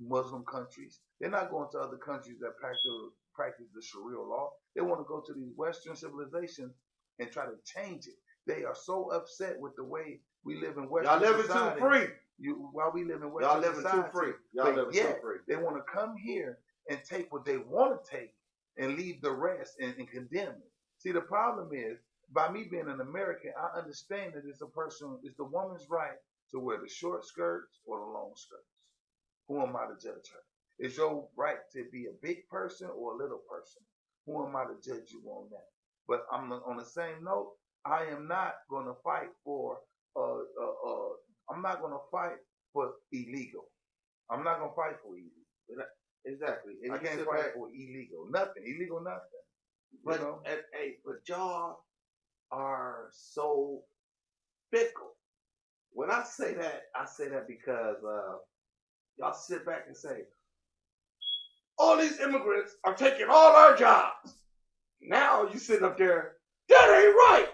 Muslim countries. They're not going to other countries that practice the Sharia law. They want to go to these Western civilizations and try to change it. They are so upset with the way we live in Western Y'all living society. too free. While we live in Western Y'all living society, too free. Y'all living too free. They want to come here and take what they want to take and leave the rest and condemn it. See, the problem is, by me being an American, I understand that it's the woman's right to wear the short skirts or the long skirts. Who am I to judge her? It's your right to be a big person or a little person. Who am I to judge you on that? But on the same note, I am not going to fight for I'm not going to fight for illegal. I'm not going to fight for illegal. Exactly. And I can't fight for illegal. Nothing. Illegal nothing. But, but y'all are so fickle. When I say that because y'all sit back and say, all these immigrants are taking all our jobs. Now you sitting up there, that ain't right.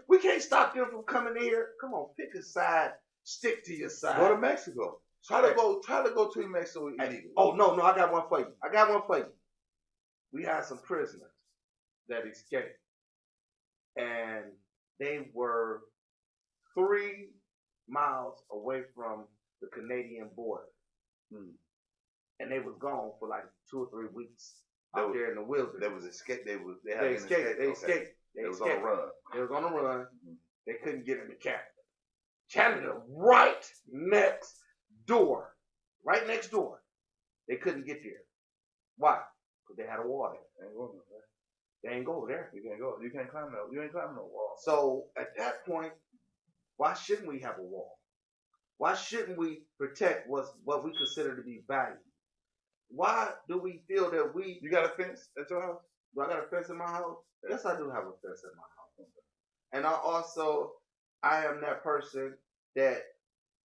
We can't stop them from coming in here. Come on, pick a side, stick to your side. Go to Mexico. Try to go to Mexico illegally. Oh no, I got one for you. We had some prisoners that escaped, and they were 3 miles away from the Canadian border. And they was gone for like 2 or 3 weeks out there in the wilderness. They was escape. They escaped. They was on the run. They was on the run. They couldn't get into Canada. Canada right next door. Right next door. They couldn't get there. Why? Because they had a wall there. They ain't go there. You can't go. You can't climb no. You ain't climbing no wall. So at that point, why shouldn't we have a wall? Why shouldn't we protect what we consider to be value? Why do we feel that we... You got a fence at your house? Do I got a fence in my house? Yes, I do have a fence in my house. And I am that person that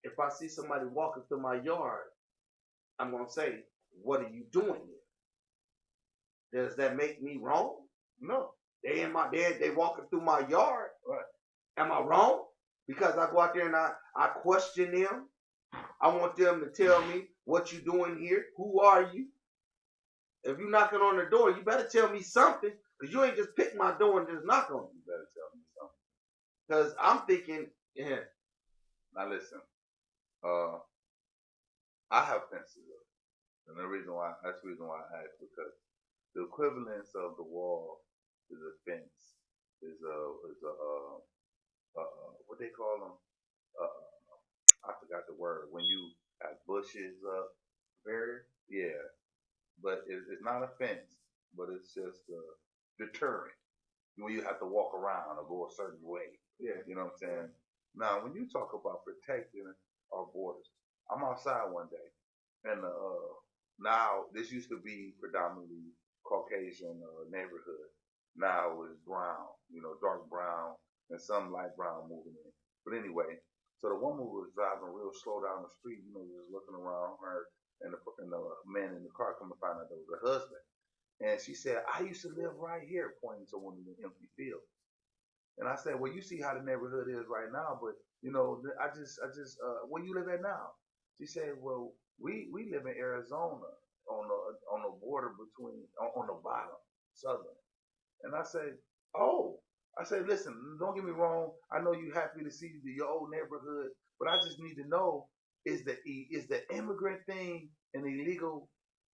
if I see somebody walking through my yard, I'm going to say, what are you doing here? Does that make me wrong? No. They walking through my yard. Right. Am I wrong? Because I go out there and I question them. I want them to tell me what you doing here. Who are you? If you knocking on the door, you better tell me something. Because you ain't just pick my door and just knock on it. You better tell me something. Because I'm thinking, yeah. Now listen. I have fences up. And that's the reason why I asked, because the equivalence of the wall is a fence. Is what they call them? I forgot the word. When you have bushes up, barrier. Yeah, but it's not a fence, but it's just deterrent. When you have to walk around or go a certain way. Yeah, you know what I'm saying. Now, when you talk about protecting our borders, I'm outside one day, and now this used to be predominantly Caucasian neighborhood. Now it's brown, dark brown, and some light brown moving in. But anyway, so the woman was driving real slow down the street, just looking around her, and the man in the car come to find out that was her husband. And she said, I used to live right here, pointing to one of the empty fields. And I said, well, you see how the neighborhood is right now, but I just where you live at now? She said, well, we live in Arizona on the border between on the bottom, southern. And I said, oh, I said, listen, don't get me wrong. I know you happy to see your old neighborhood, but I just need to know is the immigrant thing an illegal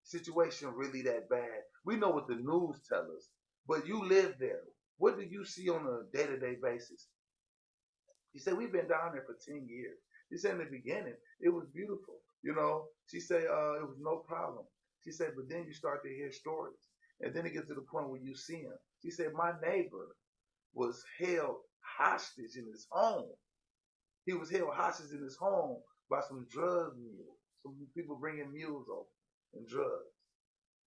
situation really that bad? We know what the news tell us, but you live there. What do you see on a day to day basis? She said, we've been down there for 10 years. She said, in the beginning, it was beautiful. You know, she said, it was no problem. She said, but then you start to hear stories. And then it gets to the point where you see them. She said, my neighbor was held hostage in his home. He was held hostage in his home by some drug mules. Some people bringing mules over and drugs.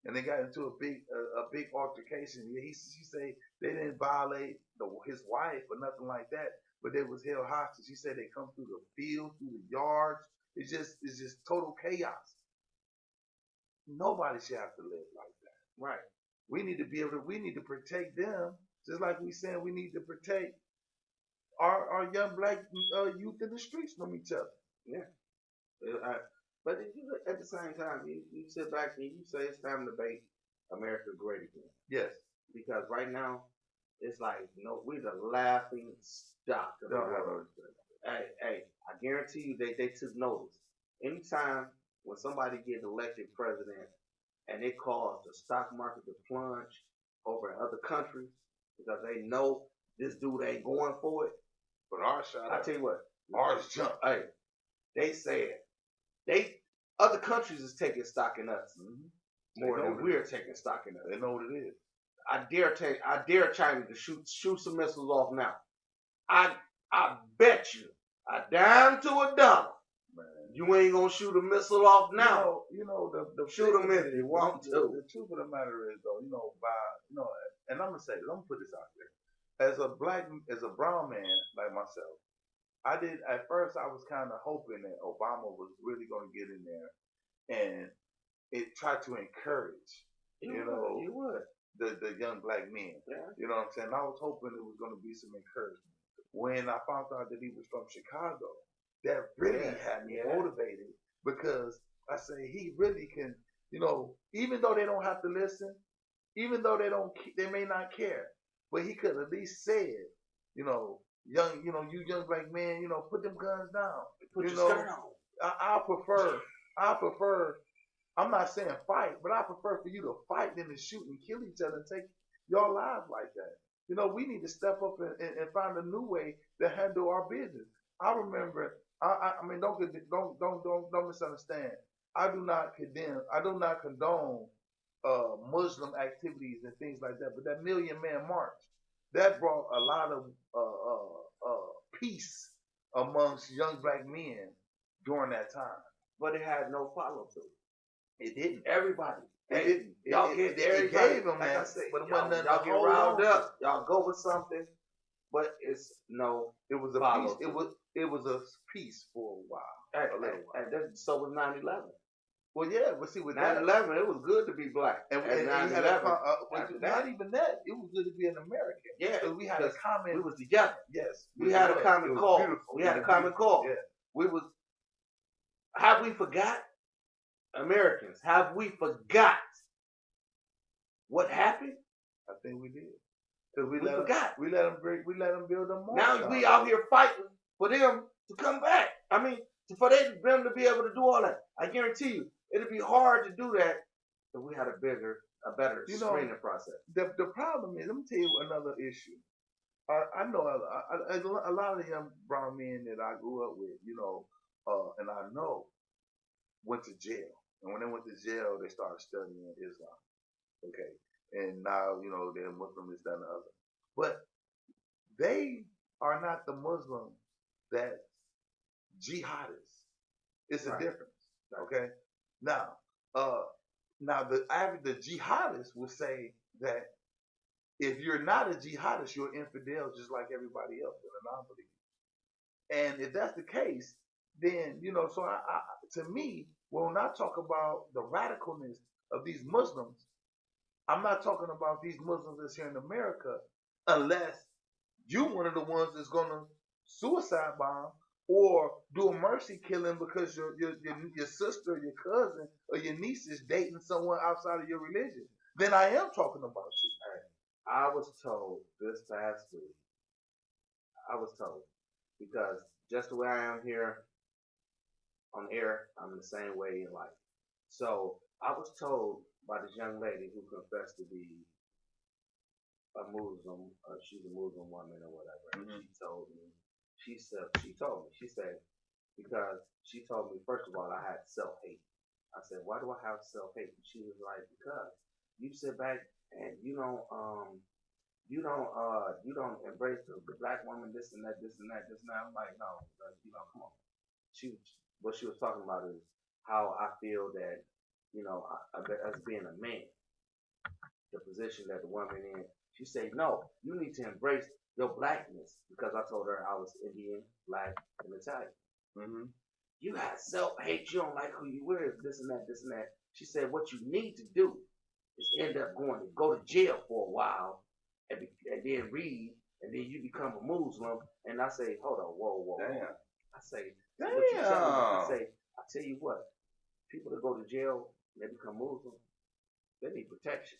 And they got into a big altercation. She said they didn't violate his wife or nothing like that, but they was held hostage. She said they come through the fields, through the yards. It's just total chaos. Nobody should have to live like that. Right. We need to be able to. We need to protect them, just like we saying we need to protect our young black youth in the streets from each other. Yeah. But at the same time, you sit back and you say it's time to make America great again. Yes. Because right now, it's like, we're the laughing stock of the world. Hey, I guarantee you they took notice. Anytime when somebody gets elected president and it cause the stock market to plunge over in other countries because they know this dude ain't going for it. But ours shot up. I tell you what, ours jumped. Hey, they said other countries is taking stock in us more than we're taking stock in us. They know what it is. I dare China to shoot some missiles off now. I bet you $10 to $1. Man. You ain't gonna shoot a missile off now. You know the shoot them if you want to. The truth of the matter is though, and I'm gonna say, let me put this out there. As a brown man like myself, at first I was kind of hoping that Obama was really going to get in there and it tried to encourage, you would. The young black men. Yeah. You know what I'm saying? I was hoping it was going to be some encouragement. When I found out that he was from Chicago, that really had me motivated because I say he really can, even though they don't have to listen, even though they may not care, but he could at least say it, you young black man, put them guns down. Put your skirt on. I prefer, I'm not saying fight, but I prefer for you to fight than to shoot and kill each other and take your lives like that. We need to step up and find a new way to handle our business. I remember, I mean, don't misunderstand. I do not condone Muslim activities and things like that, but that Million Man March, that brought a lot of peace amongst young black men during that time. But it had no follow through. It didn't. Everybody. It gave them that. But y'all get riled up. Y'all go with something, but it's no. It was a peace. It was a peace for a while. And so was 9/11. Well, yeah, but see, with 9/11, it was good to be black. And not even that. It was good to be an American. Yeah, so we had a common. We was together. Yes, we had a common call. Beautiful. We had a common call. Yeah. We was. Have we forgot, Americans? Have we forgot what happened? I think we did. Because we forgot. We let them build them more. Now we out here fighting for them to come back. I mean, for them to be able to do all that. I guarantee you, it'd be hard to do that if we had a better screening process. The problem is, let me tell you another issue. I know a lot of the young brown men that I grew up with, and I know, went to jail. And when they went to jail, they started studying Islam. Okay. And now, they're Muslim, this, that, and the other. But they are not the Muslim that jihadists. It's a difference. Okay. Now the jihadists will say that if you're not a jihadist, you're an infidel just like everybody else in a non-believer. And if that's the case, then so to me, when I talk about the radicalness of these Muslims, I'm not talking about these Muslims that's here in America, unless you one of the ones that's gonna suicide bomb or do a mercy killing because your sister, your cousin, or your niece is dating someone outside of your religion, then I am talking about you. I was told this past week, I was told, because just the way I am here on air, I'm the same way in life. So I was told by this young lady who confessed to be a Muslim, she's a Muslim woman or whatever. And she told me, she said, because she told me, first of all, I had self hate. I said, why do I have self hate? She was like, because you sit back and you don't embrace the black woman, this and that, this and that, this and that. I'm like, no, come on. What she was talking about is how I feel that, as being a man, the position that the woman in. She said, no, you need to embrace your blackness, because I told her I was Indian, black, and Italian. Mm-hmm. You got self-hate, you don't like who you were, this and that, this and that. She said, what you need to do is end up go to jail for a while and then read, and then you become a Muslim. And I say, hold on, whoa. Damn. I say, damn. What you telling me? I tell you what, people that go to jail, they become Muslim, they need protection.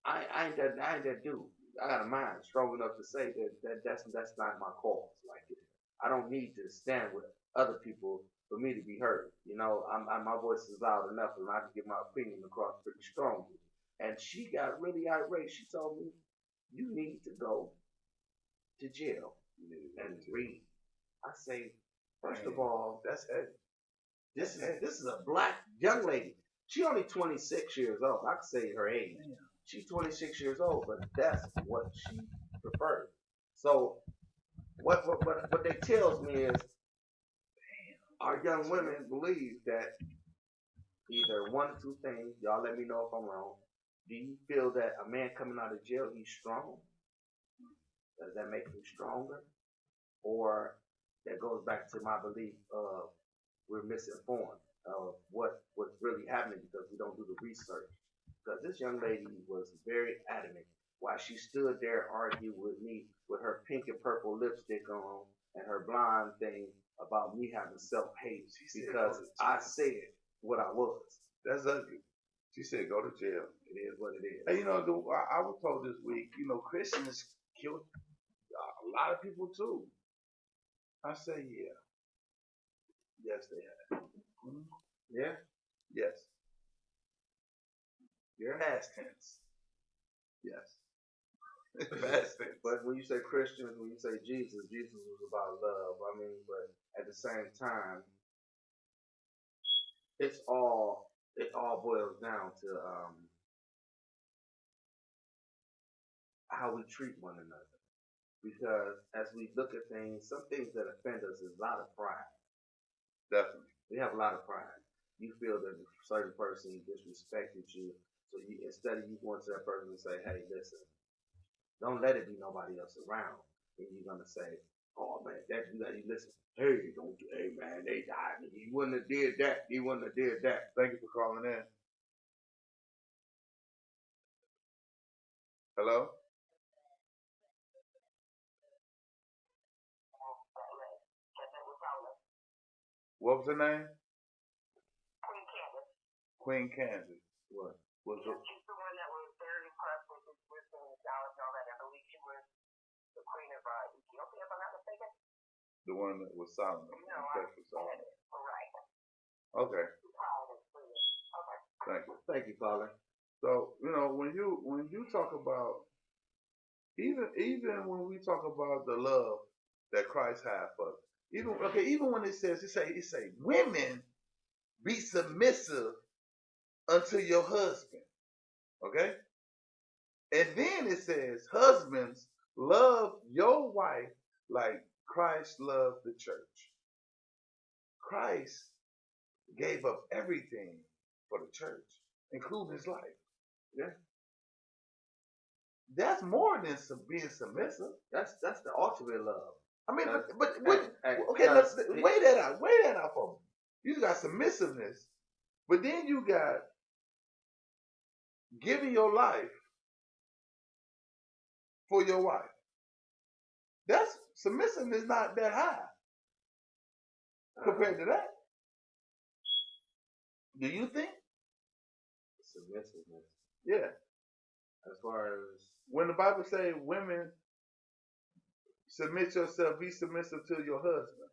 I ain't that dude. I got a mind strong enough to say that's not my cause. Like, I don't need to stand with other people for me to be heard. My voice is loud enough, and I can get my opinion across pretty strongly. And she got really irate. She told me, "You need to go to jail and read." I say, first of all, that's heavy. This is a black young lady. She only 26 years old. I could say her age. She's 26 years old, but that's what she prefers. So what they tells me is our young women believe that either one or two things. Y'all let me know if I'm wrong. Do you feel that a man coming out of jail, he's strong? Does that make him stronger? Or that goes back to my belief of we're misinformed of what's really happening because we don't do the research. Because this young lady was very adamant while she stood there arguing with me with her pink and purple lipstick on and her blonde thing about me having self-hate because I said what I was. That's ugly. She said, go to jail. It is what it is. And I was told this week, Christians killed a lot of people too. I say, yeah. Yes, they have. Mm-hmm. Yeah? Yes. Yeah. Past tense. Yes. Past tense. But when you say Christians, when you say Jesus was about love. I mean, but at the same time, it all boils down to how we treat one another. Because as we look at things, some things that offend us is a lot of pride. Definitely. We have a lot of pride. You feel that a certain person disrespected you, so instead of you going to that person and say, hey, listen, don't let it be nobody else around. And you're gonna say, oh man, you listen. Hey, hey man, they died. He wouldn't have did that. He wouldn't have did that. Thank you for calling in. Hello? What was her name? Queen Kansas. What? She's the one that was very impressed with his wisdom and knowledge and all that. I believe she was the queen of Ethiopia, if I'm not mistaken. The one that was Solomon. No, Solomon. Right. Okay. Okay. Thank you, Father. So, when you talk about even when we talk about the love that Christ had for us, even when it say women be submissive unto your husband. Okay? And then it says, husbands, love your wife like Christ loved the church. Christ gave up everything for the church, including his life. Yeah. That's more than being submissive. That's the ultimate love. I mean, let's weigh that out. Weigh that out for me. You got submissiveness, but then you got giving your life for your wife. That's submissive is not that high compared to that. Do you think? Submissiveness. Yeah. As far as When the Bible say women submit yourself, be submissive to your husband.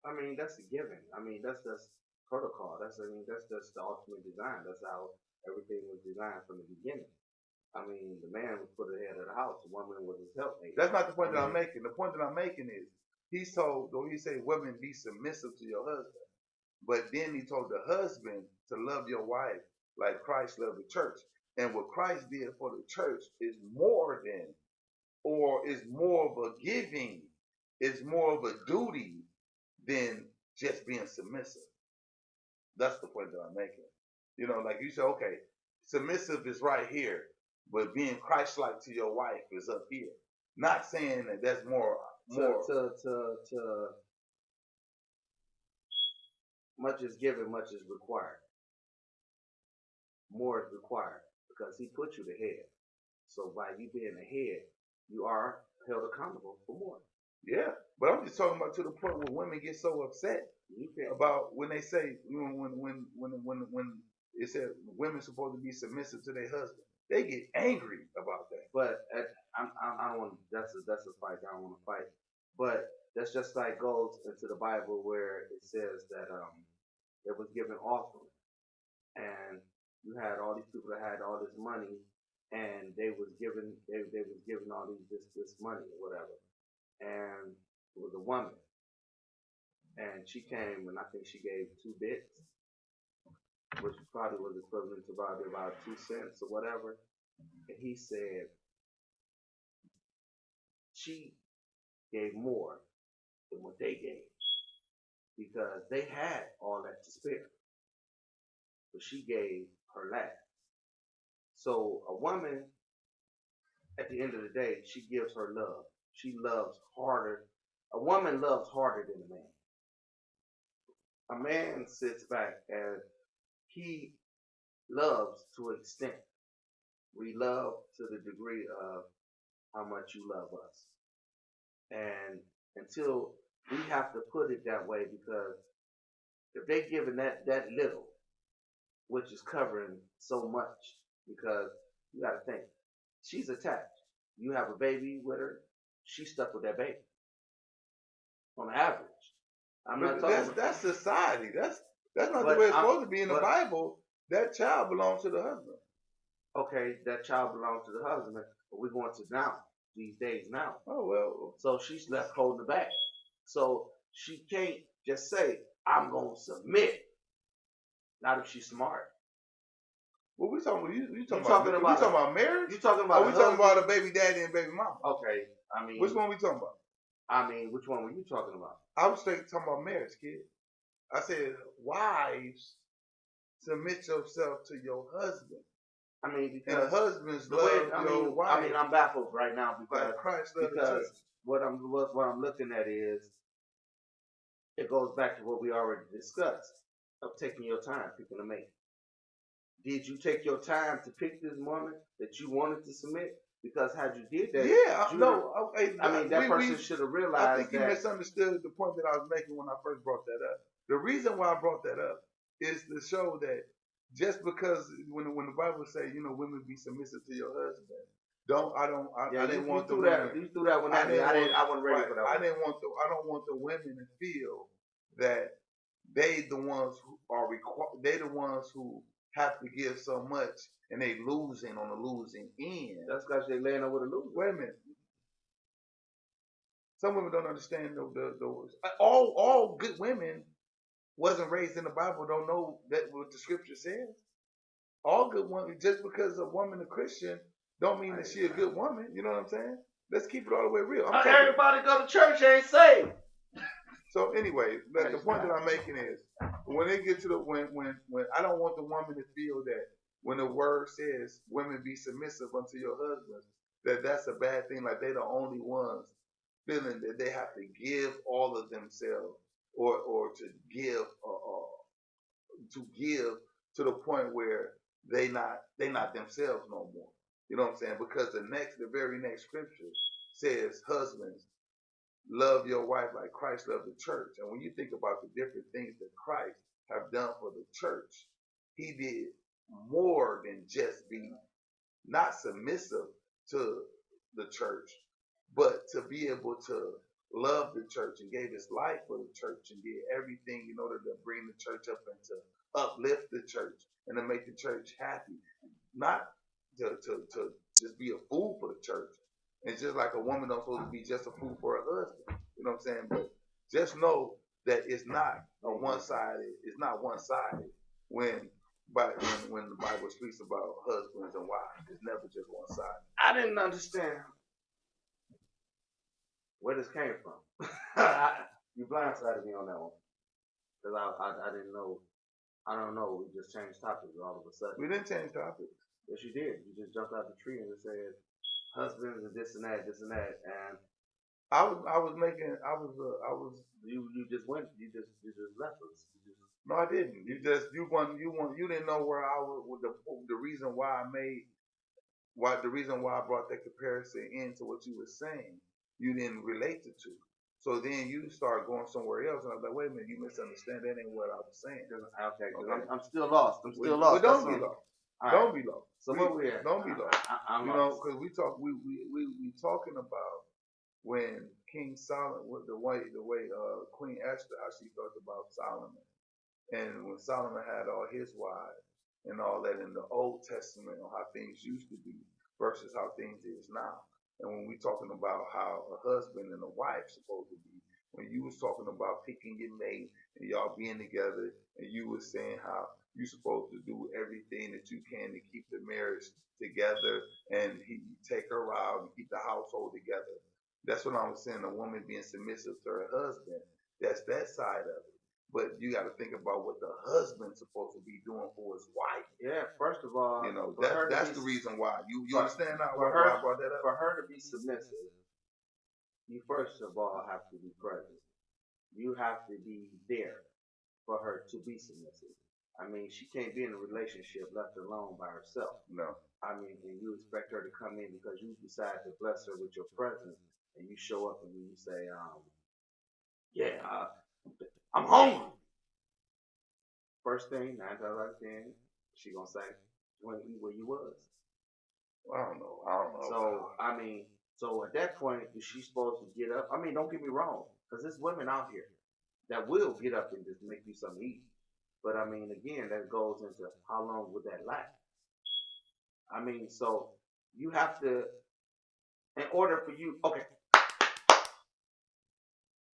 I mean, that's a given. I mean, that's protocol. That's just the ultimate design. That's how everything was designed from the beginning. I mean, the man was put ahead of the house. The woman was his helpmate. That's not the point that I'm making. The point that I'm making is he's told, though he say, women be submissive to your husband. But then he told the husband to love your wife like Christ loved the church. And what Christ did for the church is more than, or is more of a giving, is more of a duty than just being submissive. That's the point that I'm making. You know, like you said, okay, submissive is right here, but being Christ-like to your wife is up here. Not saying that that's more. To much is given, much is required. More is required because he put you the head. So by you being the head, you are held accountable for more. Yeah, but I'm just talking about to the point where women get so upset about when they say when it said women supposed to be submissive to their husband. They get angry about that. But I don't want that's a fight. I don't want to fight. But that's just like goes into the Bible where it says that it was given offering, and you had all these people that had all this money, and they was given all this money or whatever, and it was a woman, and she came and I think she gave 2 bits, which probably was equivalent to probably about 2 cents or whatever, and he said she gave more than what they gave because they had all that to spare, but she gave her last. So a woman, at the end of the day, she gives her love. She loves harder. A woman loves harder than a man. A man sits back and he loves to an extent. We love to the degree of how much you love us. And until we have to put it that way, because if they giving that little, which is covering so much, because you got to think, she's attached. You have a baby with her, she's stuck with that baby. On average, I'm not talking. That's society. That's not the way it's supposed to be in the Bible. That child belongs to the husband. Okay, that child belongs to the husband, but we're going to now these days now. Oh well. So she's left holding the bag. So she can't just say, "I'm gonna submit." Not if she's smart. What we talking about? You talking about marriage? You talking about? Or we talking about a baby daddy and baby mama? Okay, I mean, which one we talking about? I mean, which one were you talking about? I was talking about marriage, kid. I said, wives, submit yourself to your husband. I mean, because and husbands love your wife. I mean, I'm baffled right now because like Christ loved the church. What I'm looking at is it goes back to what we already discussed of taking your time picking a mate. Did you take your time to pick this woman that you wanted to submit? Because had you did that, I mean, that person should have realized. I think you misunderstood the point that I was making when I first brought that up. The reason why I brought that up is to show that just because when the Bible say, women be submissive to your husband, I didn't want the women. You threw that one at me. I wasn't ready for that. I don't want the women to feel that they the ones who are they the ones who have to give so much and they losing on the losing end. That's because they laying over the loser. Wait a minute. Some women don't understand the all good women wasn't raised in the Bible, don't know that what the scripture says. All good women, just because a woman a Christian, don't mean that she a good woman. You know what I'm saying? Let's keep it all the way real. Everybody go to church ain't saved. So anyway, the point that I'm making is when they get to the when I don't want the woman to feel that when the word says women be submissive unto your husbands, that's a bad thing. Like they the only ones feeling that they have to give all of themselves or to give to the point where they not themselves no more. You know what I'm saying? Because the very next scripture says, husbands, love your wife like Christ loved the church. And when you think about the different things that Christ have done for the church, he did more than just be not submissive to the church, but to be able to love the church and gave his life for the church and did everything in order to bring the church up and to uplift the church and to make the church happy, not to just be a fool for the church. It's just like a woman don't supposed to be just a fool for her husband. You know what I'm saying? But just know that it's not a one-sided. It's not one-sided when when the Bible speaks about husbands and wives. It's never just one side. I didn't understand where this came from. You blindsided me on that one because I didn't know. I don't know. We just changed topics all of a sudden. We didn't change topics. Yes, you did. You just jumped out the tree and just said husbands and this and that, and I was making. you just went. You just left us. No, I didn't. You didn't know where I was. The reason why the reason why I brought that comparison into what you were saying, you didn't relate the two. So then you start going somewhere else, and I was like, wait a minute, you misunderstand. That ain't what I was saying. Okay, because I'm still lost. I'm still Well, lost. don't be lost. All Don't right. be lost. So where we at? Don't be lost. I'm You lost. know, because we talking about when King Solomon, the way Queen Esther, how she felt about Solomon, and when Solomon had all his wives and all that in the Old Testament on how things used to be versus how things is now. And when we talking about how a husband and a wife supposed to be, when you was talking about picking your mate and y'all being together, and you was saying how you supposed to do everything that you can to keep the marriage together and take her out and keep the household together. That's what I was saying. A woman being submissive to her husband. That's that side of it. But you got to think about what the husband's supposed to be doing for his wife. Yeah, first of all, You know, that's the reason why. You understand now why I brought that up? For her to be submissive, you first of all have to be present. You have to be there for her to be submissive. I mean, she can't be in a relationship left alone by herself. No. I mean, and you expect her to come in because you decide to bless her with your presence, and you show up and you say, I'm hungry. First thing, 9 times out of 10, she gonna say, you wanna eat where you was. I don't know. So, I mean, so at that point, is she supposed to get up? I mean, don't get me wrong, because there's women out here that will get up and just make you something to eat. But I mean, again, that goes into how long would that last? I mean, so you have to, in order for you, okay.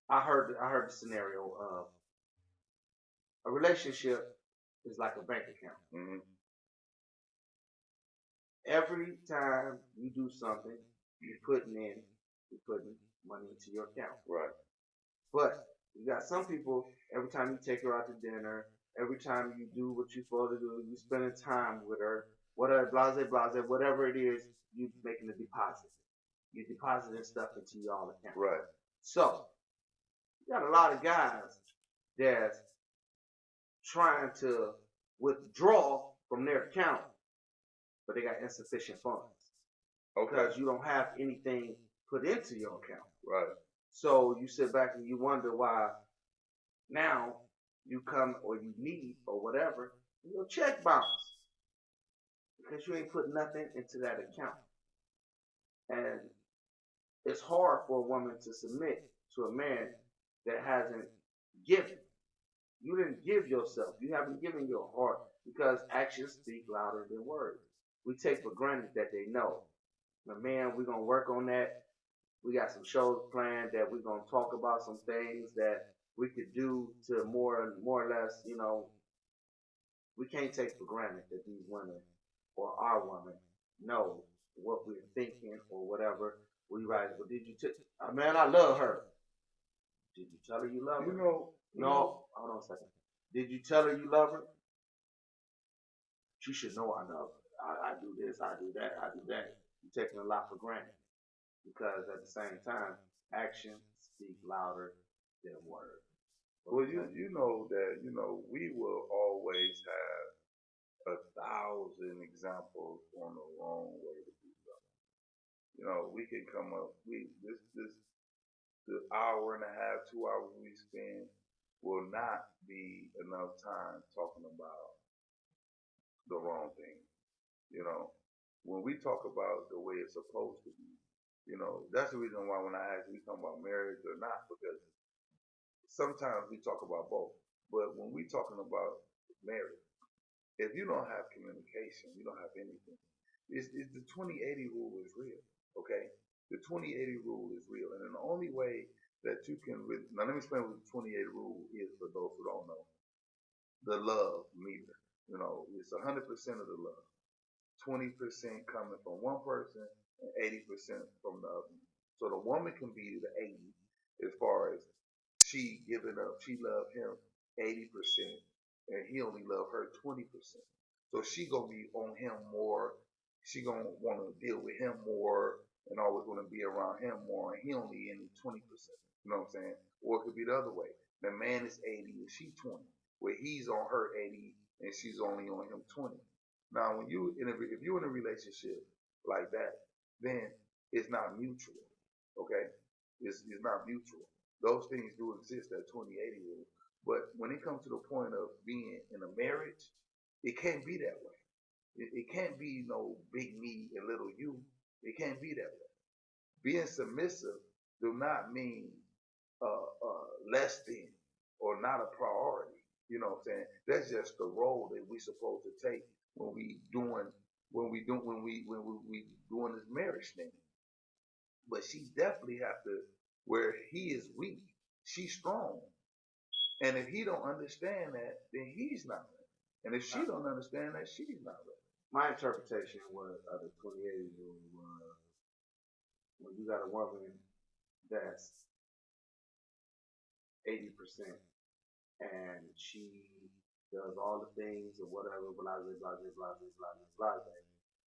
I heard the scenario of a relationship is like a bank account. Mm-hmm. Every time you do something, you're putting money into your account. Right. But you got some people, every time you take her out to dinner, every time you do what you're supposed to do, you spending time with her, whatever, whatever it is, you making a deposit. You're depositing stuff into your all account. Right. So, you got a lot of guys that's trying to withdraw from their account, but they got insufficient funds. Okay. Because you don't have anything put into your account. Right. So you sit back and you wonder why now you come or you need or whatever, your check bounce. Because you ain't put nothing into that account. And it's hard for a woman to submit to a man that hasn't given. You didn't give yourself. You haven't given your heart because actions speak louder than words. We take for granted that they know. Now, man, we're going to work on that. We got some shows planned that we're going to talk about some things that we could do to more or less, you know, we can't take for granted that these women or our women know what we're thinking or whatever. We write, well, did you man, I love her. Did you tell her you love her? No, hold on a second. Did you tell her you love her? She should know I love her. I do this, I do that, I do that. You're taking a lot for granted. Because at the same time, actions speak louder than words. Well, you know that, we will always have 1,000 examples on the wrong way to do something. We can come up, the hour and a half, 2 hours we spend will not be enough time talking about the wrong thing. You know, when we talk about the way it's supposed to be, that's the reason why when I ask you talking about marriage or not, because sometimes we talk about both. But when we talking about marriage, if you don't have communication, you don't have anything. It's the 20/80 rule is real. Okay, the 20/80 rule is real, and the only way that you can now let me explain what the 20/80 rule is for those who don't know. The love meter, it's 100% of the love. 20% coming from one person and 80% from the other. So the woman can be the 80 as far as she giving up, she loved him 80% and he only loved her 20%. So she gonna be on him more. She gonna want to deal with him more and always want to be around him more, and he only in 20%. You know what I'm saying? Or it could be the other way. The man is 80 and she 20, where he's on her 80 and she's only on him 20. Now, if you're in a relationship like that, then it's not mutual. Okay, it's not mutual. Those things do exist, that 20/80 rule. But when it comes to the point of being in a marriage, it can't be that way. It can't be no big me and little you. It can't be that way. Being submissive do not mean less than or not a priority. You know what I'm saying? That's just the role that we supposed to take when we doing when we doing this marriage thing. But she definitely have to, where he is weak, she's strong. And if he don't understand that, then he's not ready. And if she don't understand that, she's not ready. My interpretation was of the 20/80 rule was when you got a woman that's 80% and she does all the things or whatever, blah, blah, blah, blah, blah, blah, blah, blah,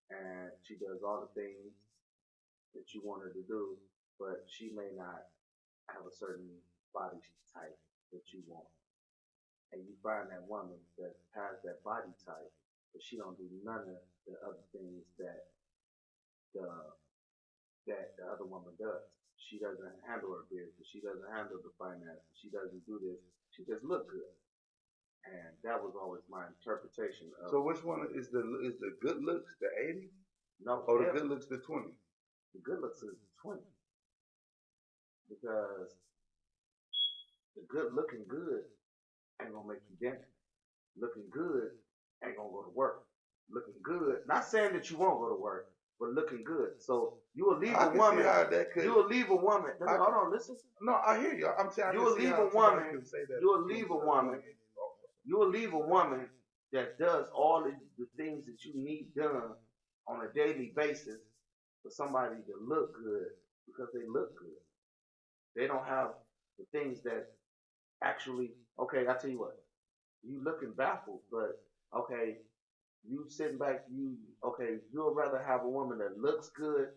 and she does all the things that you want her to do, but she may not have a certain body type that you want. And you find that woman that has that body type, but she don't do none of the other things the that the other woman does. She doesn't handle her business. She doesn't handle the finances. She doesn't do this. She just look good. And that was always my interpretation of. So which one is the good looks the 80? No, or the good looks the 20? The good looks is 20 because the good looking good ain't gonna make you dance. Looking good ain't gonna go to work. Looking good, not saying that you won't go to work, but looking good. So you will leave a woman. You will leave a woman. Hold on, listen. No, I hear you. I'm saying you will leave a woman. You will leave a woman. You will leave a woman that does all the things that you need done on a daily basis for somebody to look good because they look good. They don't have the things that actually. Okay, I tell you what. You looking baffled, but okay, you sitting back. You'll rather have a woman that looks good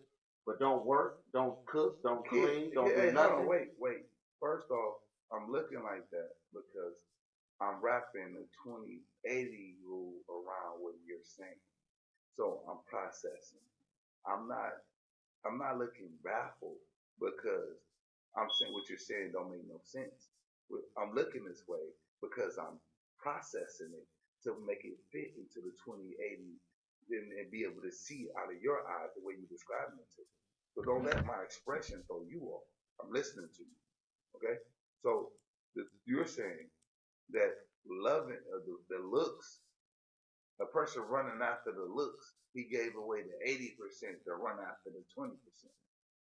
but don't work, don't cook, don't clean, don't do nothing. Hold on, wait. First off, I'm looking like that because I'm wrapping the 20/80 rule around what you're saying. So I'm processing. I'm not looking baffled because I'm saying what you're saying don't make no sense. I'm looking this way because I'm processing it to make it fit into the 20/80 and be able to see out of your eyes the way you're describing it to me. So don't let my expression throw you off. I'm listening to you. Okay? So you're saying that loving the looks, a person running after the looks, he gave away the 80% to run after the 20%.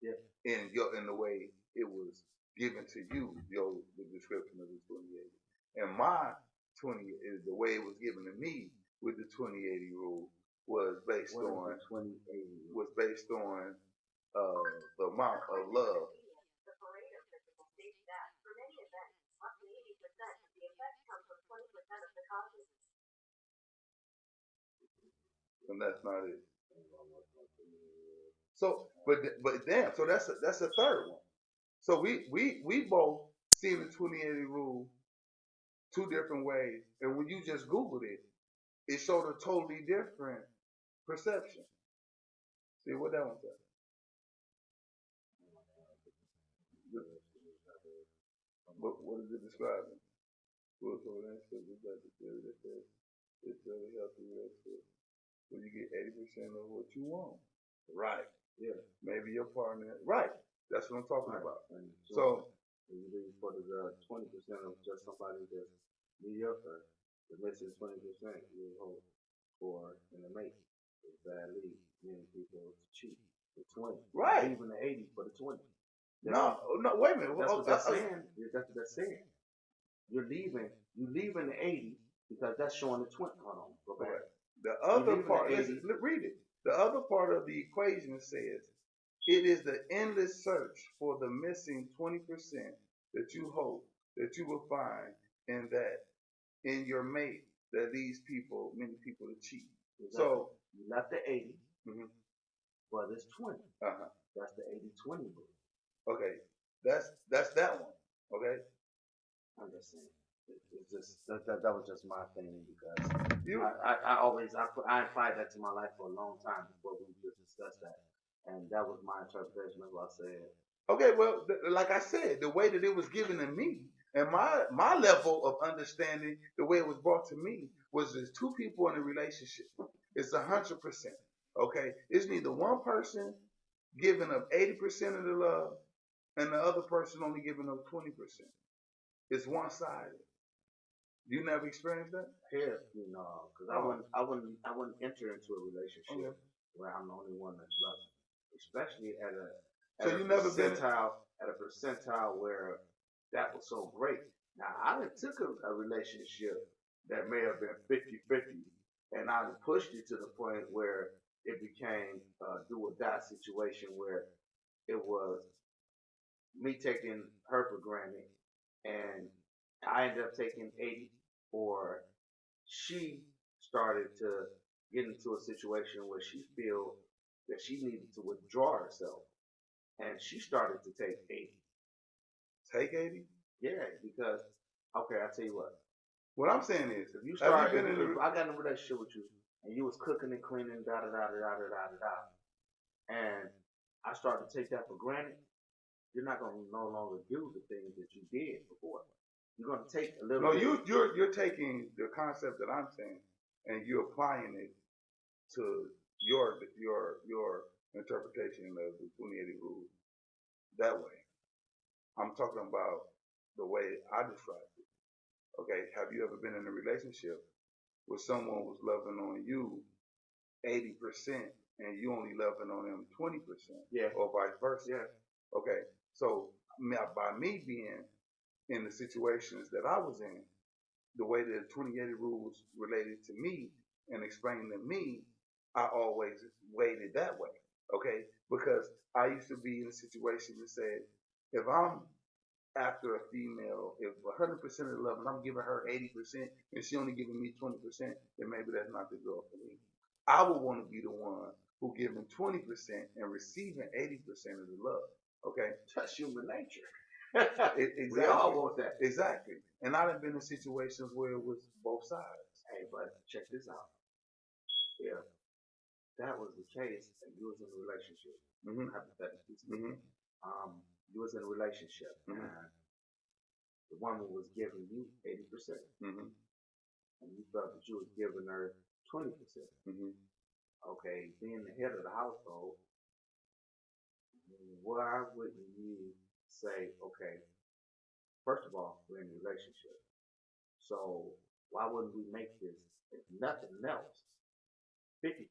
Yeah. In the way it was given to you, the description of the 20/80. And my 20 is the way it was given to me with the 20/80 rule was based on 20/80 was based on the amount of love. And that's not it. So, but damn, so that's a third one. So we both seen the 20/80 rule two different ways, and when you just Googled it, it showed a totally different perception. See what that one said? What is it describing? Spiritual answers is that the theory that says it's a healthy relationship. So you get 80% of what you want. Right. Yeah. Maybe your partner. Right. That's what I'm talking about. And So you leave for the 20% of just somebody that's mediocre. The missing 20% you hope for in a mate. It's bad lead. Many people cheat. The 20. Right. Even the 80 for the 20. No, wait a minute. That's what they're saying. That's what they're saying. You're leaving the 80 because that's showing the 20. Hold on, go back. The other part, read it. The other part of the equation says it is the endless search for the missing 20% that you hope that you will find in your mate that leads many people to cheat. Exactly. So you left the 80, but it's 20. That's the 80-20 rule. Okay, that's that one. Okay, I'm just saying. It's just that was just my thing because I applied that to my life for a long time before we just discussed that, and that was my interpretation of what I said. Okay, well, like I said, the way that it was given to me and my level of understanding, the way it was brought to me was there's two people in a relationship. It's 100%. Okay, it's neither one person giving up 80% of the love and the other person only giving up 20%. It's one-sided. You never experienced that? Hell, because I wouldn't enter into a relationship where I'm the only one that's loving, especially at a percentile where that was so great. Now I took a relationship that may have been 50-50, and I pushed it to the point where it became a do or die situation where it was me taking her for granted, and I ended up taking 80, or she started to get into a situation where she feel that she needed to withdraw herself, and she started to take 80. Take 80? Yeah, because okay, I tell you what. What I'm saying is, if you start, if I got in a relationship with you, and you was cooking and cleaning, and I started to take that for granted, you're not going to no longer do the things that you did before. You're going to take a little. No, you're taking the concept that I'm saying, and you're applying it to your interpretation of the 2080 rule that way. I'm talking about the way I described it. Okay, have you ever been in a relationship where someone was loving on you 80% and you only loving on them 20%? Yeah. Or vice versa? Yeah. Okay, so by me being in the situations that I was in, the way that the 2080 rule was related to me and explained to me, I always weighed it that way. Okay, because I used to be in a situation that said, if I'm after a female, if 100% of the love and I'm giving her 80% and she only giving me 20%, then maybe that's not the girl for me. I would want to be the one who giving 20% and receiving 80% of the love. Okay, that's human nature. Exactly. We all want that. Exactly. And I've been in situations where it was both sides. Hey, but check this out. If that was the case and you was in a relationship, hypothetically speaking, you was in a relationship and the woman was giving you 80%, and you felt that you was giving her 20%. Okay, being the head of the household, why wouldn't you say, okay, first of all, we're in a relationship, so why wouldn't we make this, if nothing else, 50%?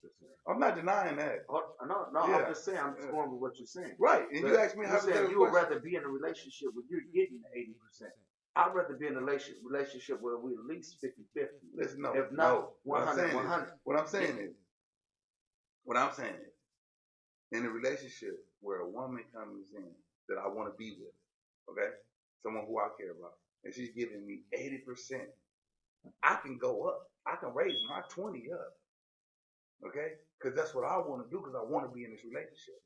I'm not denying that. No, I'm just saying, I'm just going with what you're saying. Right, and you asked me how you would rather be in a relationship where you're getting 80%. I'd rather be in a relationship where we at least 50-50. Listen, if not 100. What I'm saying is, in a relationship where a woman comes in that I want to be with, okay, someone who I care about, and she's giving me 80%, I can go up. I can raise my 20 up, okay, because that's what I want to do, because I want to be in this relationship.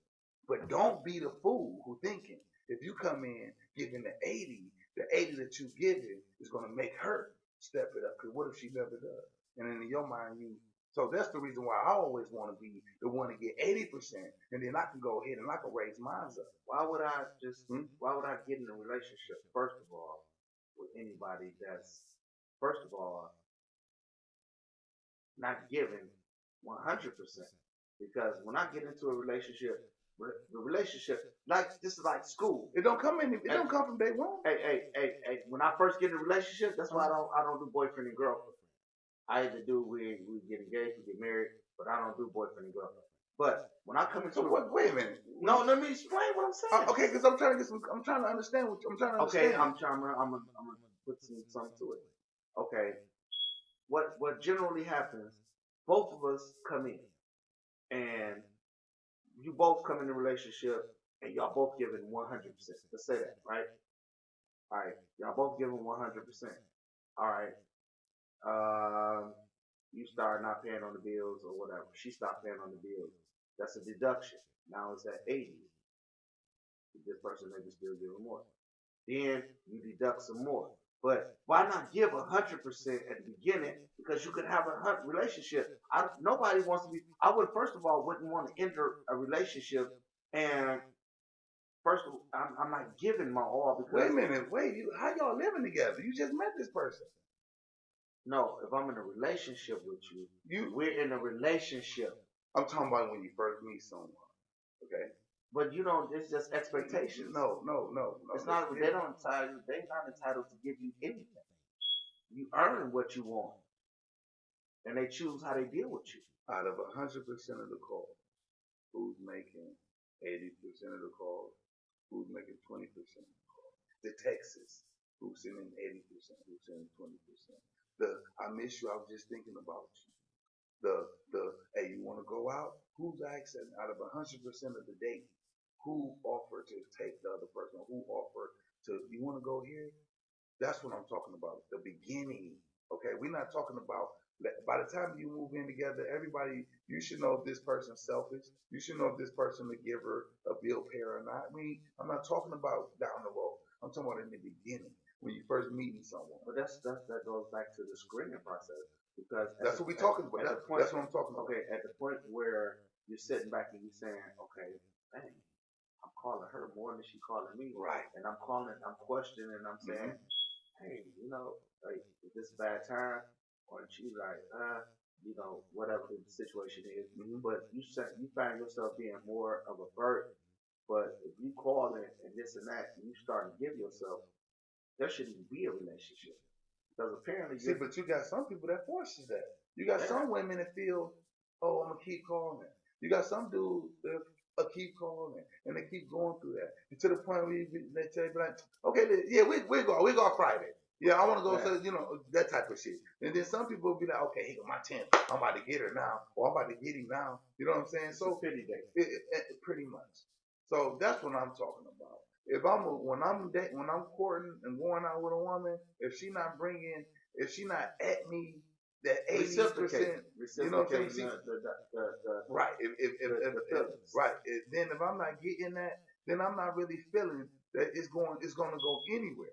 But don't be the fool who thinking if you come in giving the 80 that you give it is going to make her step it up. Because what if she never does? And in your mind, you So that's the reason why I always want to be the one to get 80%, and then I can go ahead and I can raise mine up. Why would I why would I get in a relationship, first of all, with anybody that's, first of all, not giving 100%? Because when I get into a relationship, the relationship, like, this is like school. It don't come from day one. Hey, when I first get in a relationship, that's why I don't do boyfriend and girlfriend. I either do we get engaged, we get married, but I don't do boyfriend and girlfriend. But when I come into wait a minute. No, let me explain what I'm saying. Okay, because I'm trying to understand what I'm trying to understand. Okay, I'm gonna put some to it. Okay, what generally happens? Both of us come in, and you both come in a relationship, and y'all both giving 100%. Let's say that, right? All right, y'all both giving 100%. All right. You start not paying on the bills or whatever. She stopped paying on the bills. That's a deduction. Now it's at 80. This person maybe still giving more. Then you deduct some more. But why not give 100% at the beginning? Because you could have a relationship. Nobody wants to be. I would, first of all, wouldn't want to enter a relationship, and first of all, I'm not giving my all because. Wait a minute. How y'all living together? You just met this person. No, if I'm in a relationship with you, we're in a relationship. I'm talking about when you first meet someone. Okay. But you don't. It's just expectations. No. It's not. They don't entitled. They're not entitled to give you anything. You earn what you want, and they choose how they deal with you. Out of 100% of the calls, who's making 80% of the calls? Who's making 20% of the calls? The Texas, who's sending 80%, who's sending 20%. I miss you. I was just thinking about you. Hey, you want to go out? Who's asking out of 100% of the date? Who offered to take the other person? Who offered to? You want to go here? That's what I'm talking about. The beginning. Okay, we're not talking about. By the time you move in together, everybody, you should know if this person's selfish. You should know if this person will give her a bill payer or not. I'm not talking about down the road. I'm talking about in the beginning when you first meeting someone. But that goes back to the screening process, because that's what we're talking about. That's what I'm talking about. Okay, at the point where you're sitting back and you're saying, okay, dang, I'm calling her more than she calling me, right? And I'm questioning, and I'm saying, hey, like, is this a bad time? Or she's like, whatever the situation is. Mm-hmm. But you find yourself being more of a burden. But if you call it and this and that, and you start to give yourself, there shouldn't be a relationship. Because apparently, but you got some people that forces that. You got some women that feel, oh, I'm gonna keep calling. You got some dudes that keep calling, and they keep going through that, and to the point where they tell you like, okay, yeah, we go Friday. Yeah, I want to go. So that type of shit. And then some people will be like, okay, here go my 10. I'm about to get her now, or I'm about to get him now. You know what I'm saying? So pity day. Pretty much. So that's what I'm talking about. If when I'm courting and going out with a woman, if she not at me that 80%, you know what I'm saying? Right. Then if I'm not getting that, then I'm not really feeling that it's going to go anywhere.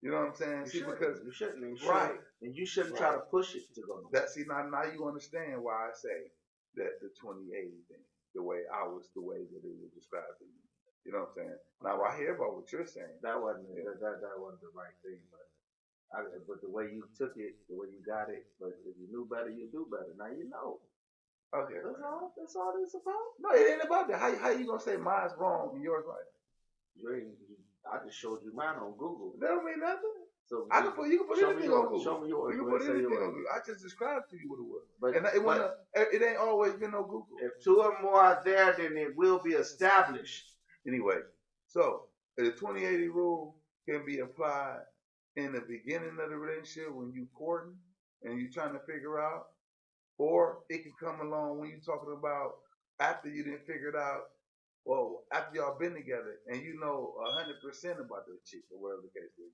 You know what I'm saying? Because you shouldn't. Right. And you shouldn't try to push it to go. Now you understand why I say that the 2080 thing, the way that it was described to me. You know what I'm saying? Now I hear about what you're saying. That wasn't the right thing, but the way you took it, the way you got it, but if you knew better, you do better. Now you know. Okay. That's all it's about. No, it ain't about that. How you gonna say mine's wrong and yours right? I just showed you mine on Google. That don't mean nothing. So you can put anything on Google. Show me yours. You can put anything on Google. I just described to you what it was. It ain't always been no Google. If two or more are there, then it will be established. Anyway, so the 2080 rule can be applied in the beginning of the relationship when you courting and you're trying to figure out, or it can come along when you're talking about after you didn't figure it out. Well, after y'all been together and you know 100% about the chick or whatever the case is,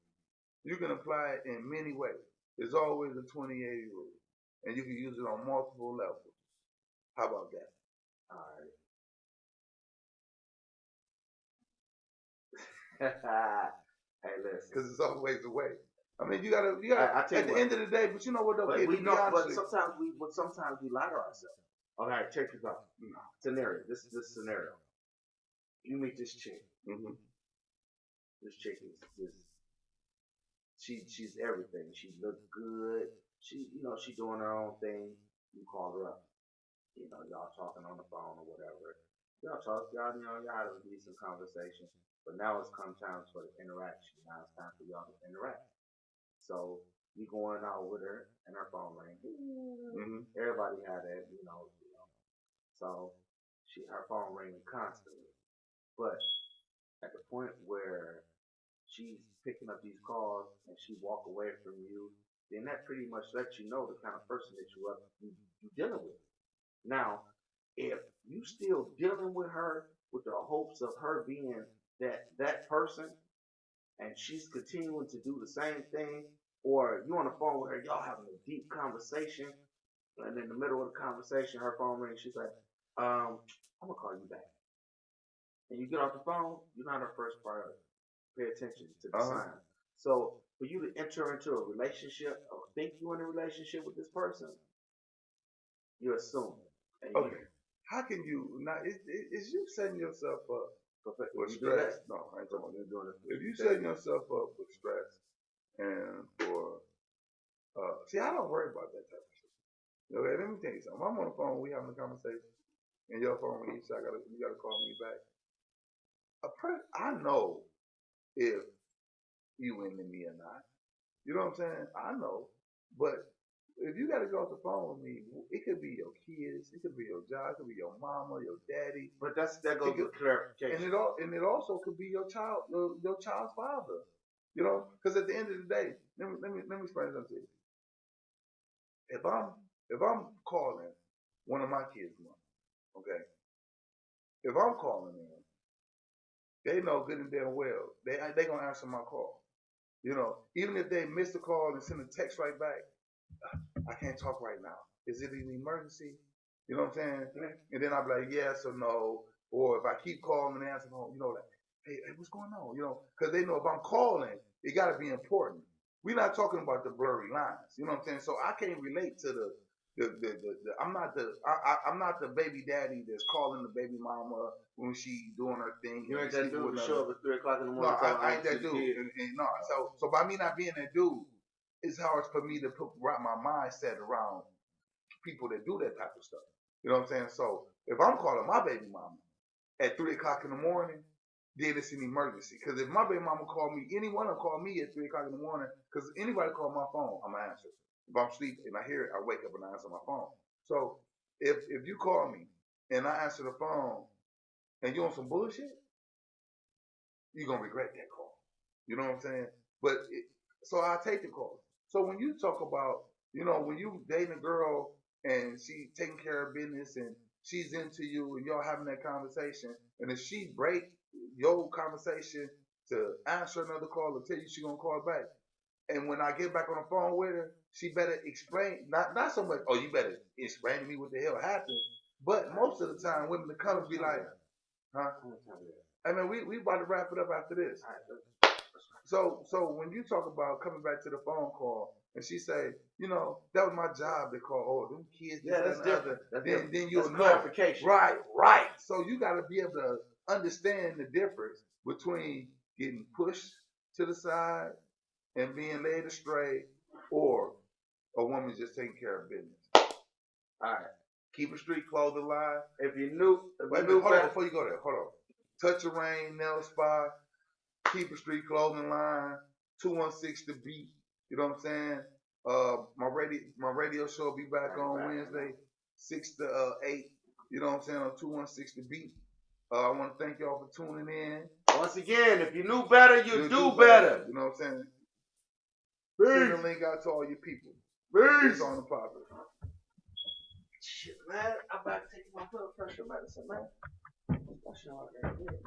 you can apply it in many ways. There's always a 2080 rule, and you can use it on multiple levels. How about that? All right. Hey, listen. Because it's always a way. I mean, you gotta. At the end of the day, but you know what though, but kid, we to be know, honest, but sometimes we lie to ourselves. All right, check this out. Scenario. This scenario. You meet this chick. mm-hmm. This chick is she's everything. She look good. She doing her own thing. You call her up. Y'all talking on the phone or whatever. Y'all have a decent conversation. But now it's come time for the interaction. Now it's time for y'all to interact. So you going out with her and her phone ring. Mm-hmm. Everybody had that. So her phone ringing constantly. But at the point where she's picking up these calls and she walk away from you, then that pretty much lets you know the kind of person that you dealing with. Now, if you still dealing with her with the hopes of her being that person, and she's continuing to do the same thing, or you on the phone with her, y'all having a deep conversation, and in the middle of the conversation, her phone rings, she's like, I'm gonna call you back. And you get off the phone, you're not her first priority. Pay attention to the signs. So for you to enter into a relationship or think you're in a relationship with this person, you assume. Okay. How can you not? Is you setting yourself up with stress? No, I ain't talking about doing it. If you setting yourself up with stress and for see, I don't worry about that type of shit. Okay, let me tell you something. I'm on the phone, we having a conversation, and your phone rings, you gotta call me back. I know if you into me or not. You know what I'm saying? I know. But if you got to go off the phone with me, it could be your kids, it could be your job, it could be your mama, your daddy. But that goes with clarification. And it also could be your child's father. You know, because at the end of the day, let me explain something to you. If I'm calling one of my kids' mom, okay, if I'm calling them, they know good and damn well they gonna answer my call. You know, even if they miss the call and send a text right back, I can't talk right now. Is it an emergency? You know what I'm saying? Mm-hmm. And then I'll be like, yes or no. Or if I keep calling and answering, like, hey, what's going on? Because they know if I'm calling, it got to be important. We're not talking about the blurry lines. You know what I'm saying? So I can't relate to the I'm not the baby daddy that's calling the baby mama when she doing her thing. You ain't that dude to show up at 3:00 in the morning. No, I ain't that dude. And no, so by me not being that dude, it's hard for me to wrap my mindset around people that do that type of stuff. You know what I'm saying? So if I'm calling my baby mama at 3:00 in the morning, then it's an emergency. Because if my baby mama call me, anyone will call me at 3:00 in the morning, because anybody call my phone, I'm gonna answer. If I'm asleep and I hear it, I wake up and I answer my phone. So if you call me and I answer the phone and you on some bullshit, you're gonna regret that call. You know what I'm saying? So I take the call. So when you talk about, when you dating a girl and she taking care of business and she's into you and y'all having that conversation, and if she break your conversation to answer another call or tell you she gonna call back, and when I get back on the phone with her, she better explain, not so much, oh, you better explain to me what the hell happened, but most of the time women come and be like, huh? I mean, we about to wrap it up after this. So when you talk about coming back to the phone call and she say, that was my job to call, oh, them kids, this, that's different. Then you'll know. Clarification. Right. So you got to be able to understand the difference between getting pushed to the side and being laid astray, or a woman just taking care of business. All right. Keep a street clothing line. If you knew, hold on, before you go there, hold on. Touch a Rain Nail Spa, Keep a Street Clothing Line, 216 The Beat. You know what I'm saying? My radio show will be back on Wednesday, 6 to 8. You know what I'm saying? On 216 The Beat. I want to thank y'all for tuning in. Once again, if you knew better, you do better. You know what I'm saying? Peace. Send the link out to all your people. Peace. It's on the popular. Shit, man. I'm about to take my blood pressure medicine, man. That's all I got to do.